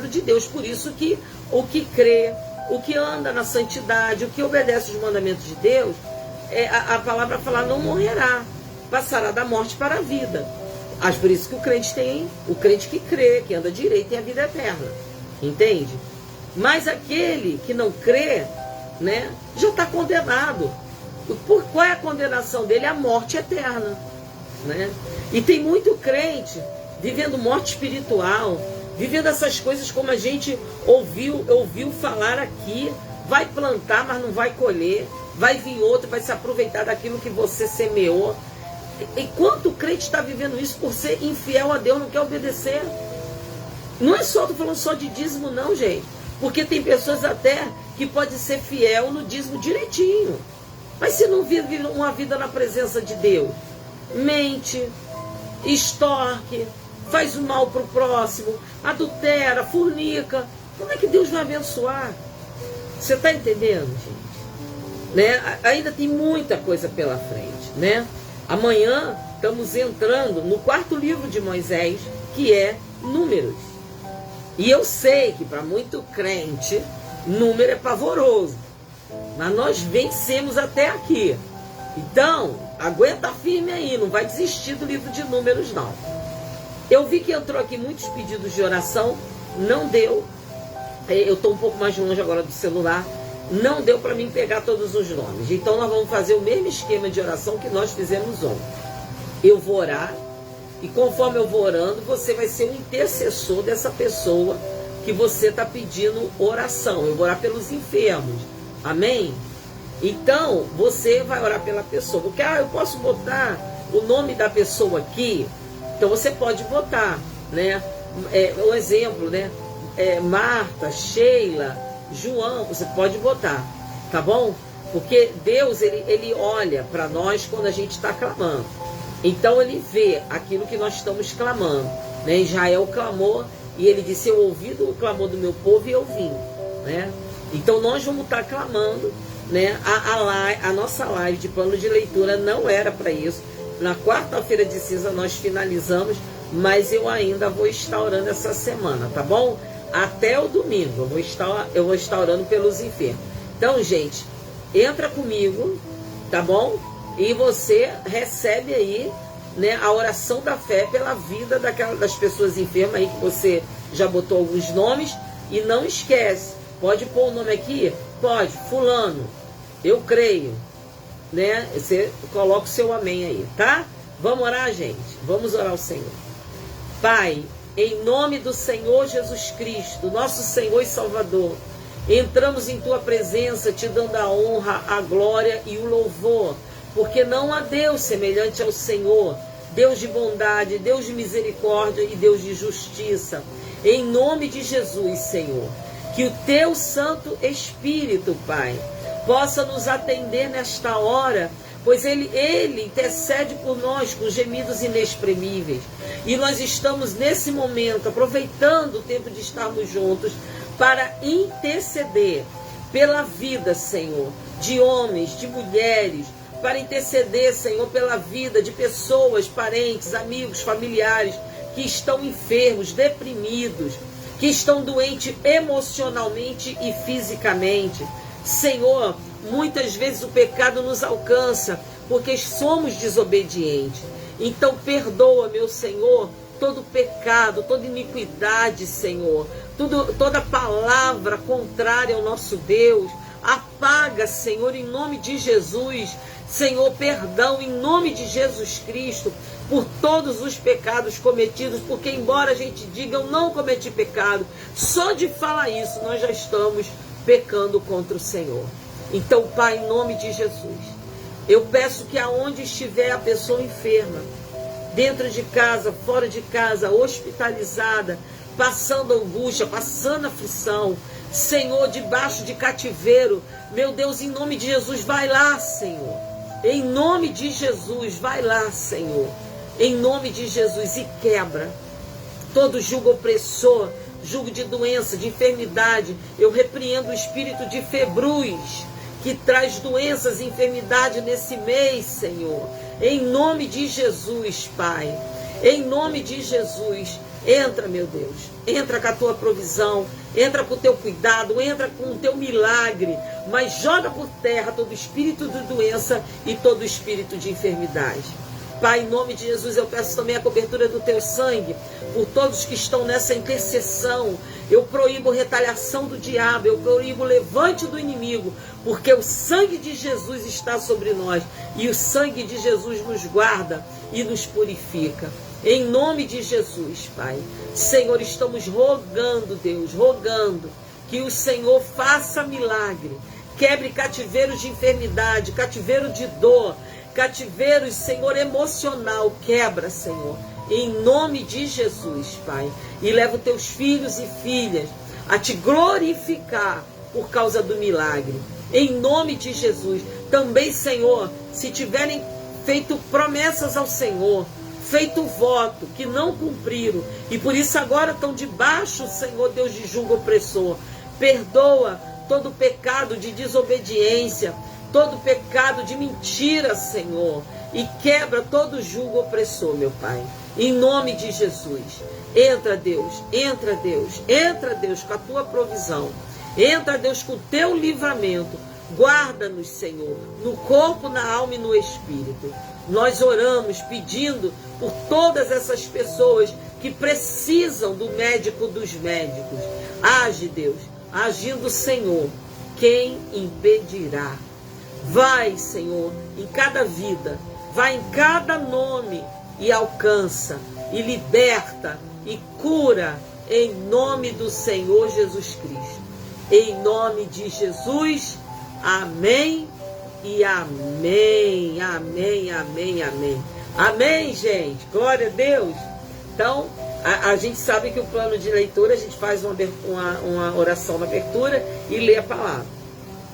de Deus. Por isso que o que crê, o que anda na santidade, o que obedece os mandamentos de Deus, a palavra fala, não morrerá, passará da morte para a vida. Mas por isso que o crente que crê, que anda direito, tem a vida eterna. Entende? Mas aquele que não crê, né, já está condenado. Qual é a condenação dele? A morte eterna, né? E tem muito crente vivendo morte espiritual, vivendo essas coisas como a gente ouviu falar aqui. Vai plantar, mas não vai colher. Vai vir outro, vai se aproveitar daquilo que você semeou. E quanto crente está vivendo isso por ser infiel a Deus, não quer obedecer? Não é só, estou falando só de dízimo não, gente. Porque tem pessoas até que podem ser fiel no dízimo direitinho. Mas se não vive uma vida na presença de Deus, mente, extorque, faz o mal para o próximo, adultera, fornica, como é que Deus vai abençoar? Você está entendendo, gente? Né? Ainda tem muita coisa pela frente, né? Amanhã estamos entrando no 4º livro de Moisés, que é Números. E eu sei que para muito crente, número é pavoroso, mas nós vencemos até aqui. Então, aguenta firme aí, não vai desistir do livro de Números não. Eu vi que entrou aqui muitos pedidos de oração, não deu. Eu estou um pouco mais longe agora do celular, não deu para mim pegar todos os nomes. Então nós vamos fazer o mesmo esquema de oração que nós fizemos ontem. Eu vou orar, e conforme eu vou orando, você vai ser um intercessor dessa pessoa que você está pedindo oração. Eu vou orar pelos enfermos, amém? Então, você vai orar pela pessoa. Porque, eu posso botar o nome da pessoa aqui, então você pode botar, né? Um exemplo, né? Marta, Sheila, João, você pode botar, tá bom? Porque Deus, ele olha para nós quando a gente está clamando. Então ele vê aquilo que nós estamos clamando, né? Israel clamou e ele disse: eu ouvi o clamor do meu povo e eu vim, né? Então nós vamos estar clamando, né? A nossa live de plano de leitura não era para isso. Na quarta-feira de cinza nós finalizamos, mas eu ainda vou estar orando essa semana, tá bom? Até o domingo eu vou estar orando pelos enfermos. Então, gente, entra comigo, tá bom? E você recebe aí, né, a oração da fé pela vida das pessoas enfermas aí, que você já botou alguns nomes. E não esquece, pode pôr o nome aqui? Pode, fulano, eu creio, né? Você coloca o seu amém aí, tá? Vamos orar, gente? Vamos orar ao Senhor. Pai, em nome do Senhor Jesus Cristo, nosso Senhor e Salvador, entramos em Tua presença, te dando a honra, a glória e o louvor, porque não há Deus semelhante ao Senhor, Deus de bondade, Deus de misericórdia e Deus de justiça. Em nome de Jesus, Senhor, que o Teu Santo Espírito, Pai, possa nos atender nesta hora, pois Ele intercede por nós com gemidos inexprimíveis. E nós estamos nesse momento, aproveitando o tempo de estarmos juntos, para interceder pela vida, Senhor, de homens, de mulheres, para interceder, Senhor, pela vida de pessoas, parentes, amigos, familiares, que estão enfermos, deprimidos, que estão doentes emocionalmente e fisicamente. Senhor, muitas vezes o pecado nos alcança, porque somos desobedientes. Então perdoa, meu Senhor, todo pecado, toda iniquidade, Senhor, toda palavra contrária ao nosso Deus. Apaga, Senhor, em nome de Jesus. Senhor, perdão em nome de Jesus Cristo por todos os pecados cometidos, porque embora a gente diga eu não cometi pecado, só de falar isso nós já estamos pecando contra o Senhor. Então, Pai, em nome de Jesus, eu peço que aonde estiver a pessoa enferma, dentro de casa, fora de casa, hospitalizada, passando angústia, passando aflição, Senhor, debaixo de cativeiro, meu Deus, em nome de Jesus, vai lá, Senhor. Em nome de Jesus, vai lá, Senhor. Em nome de Jesus, e quebra todo jugo opressor, jugo de doença, de enfermidade. Eu repreendo o espírito de februz, que traz doenças e enfermidade nesse mês, Senhor. Em nome de Jesus, Pai. Em nome de Jesus. Entra, meu Deus, entra com a tua provisão, entra com o teu cuidado, entra com o teu milagre, mas joga por terra todo espírito de doença e todo espírito de enfermidade. Pai, em nome de Jesus, eu peço também a cobertura do teu sangue por todos que estão nessa intercessão. Eu proíbo retaliação do diabo, eu proíbo o levante do inimigo, porque o sangue de Jesus está sobre nós e o sangue de Jesus nos guarda e nos purifica. Em nome de Jesus, Pai. Senhor, estamos rogando, Deus, rogando que o Senhor faça milagre, quebre cativeiros de enfermidade, cativeiro de dor, cativeiros, Senhor, emocional, quebra, Senhor, em nome de Jesus, Pai. E leva os teus filhos e filhas a te glorificar por causa do milagre, em nome de Jesus. Também, Senhor, se tiverem feito promessas ao Senhor, feito voto que não cumpriram, e por isso agora estão debaixo, Senhor Deus, de jugo opressor, perdoa todo pecado de desobediência, todo pecado de mentira, Senhor, e quebra todo jugo opressor, meu Pai, em nome de Jesus. Entra, Deus, entra, Deus, entra, Deus, com a tua provisão, entra, Deus, com o teu livramento. Guarda-nos, Senhor, no corpo, na alma e no espírito. Nós oramos pedindo por todas essas pessoas que precisam do médico dos médicos. Age, Deus, agindo, Senhor, quem impedirá? Vai, Senhor, em cada vida, vai em cada nome e alcança, e liberta, e cura, em nome do Senhor Jesus Cristo. Em nome de Jesus, amém e amém, amém, amém, amém. Amém, gente, glória a Deus. Então, a gente sabe que o plano de leitura, a gente faz uma oração na abertura e lê a palavra.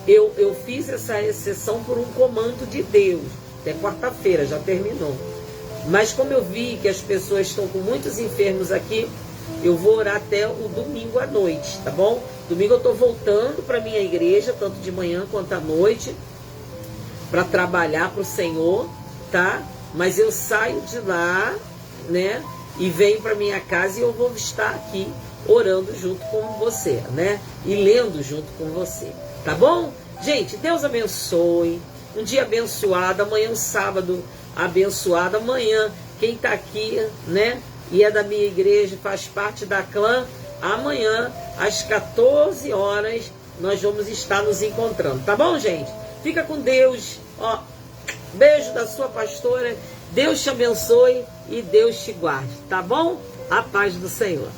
Eu fiz essa exceção por um comando de Deus. Até quarta-feira, já terminou. Mas como eu vi que as pessoas estão com muitos enfermos aqui, eu vou orar até o domingo à noite, tá bom? Domingo eu estou voltando para minha igreja, tanto de manhã quanto à noite, para trabalhar para o Senhor, tá? Mas eu saio de lá, né? E venho para minha casa e eu vou estar aqui orando junto com você, né? E lendo junto com você, tá bom? Gente, Deus abençoe. Um dia abençoado. Amanhã um sábado abençoado. Amanhã, quem está aqui, né? E é da minha igreja, faz parte da clã. Amanhã, às 14 horas, nós vamos estar nos encontrando, tá bom, gente? Fica com Deus. Ó, beijo da sua pastora. Deus te abençoe e Deus te guarde, tá bom? A paz do Senhor.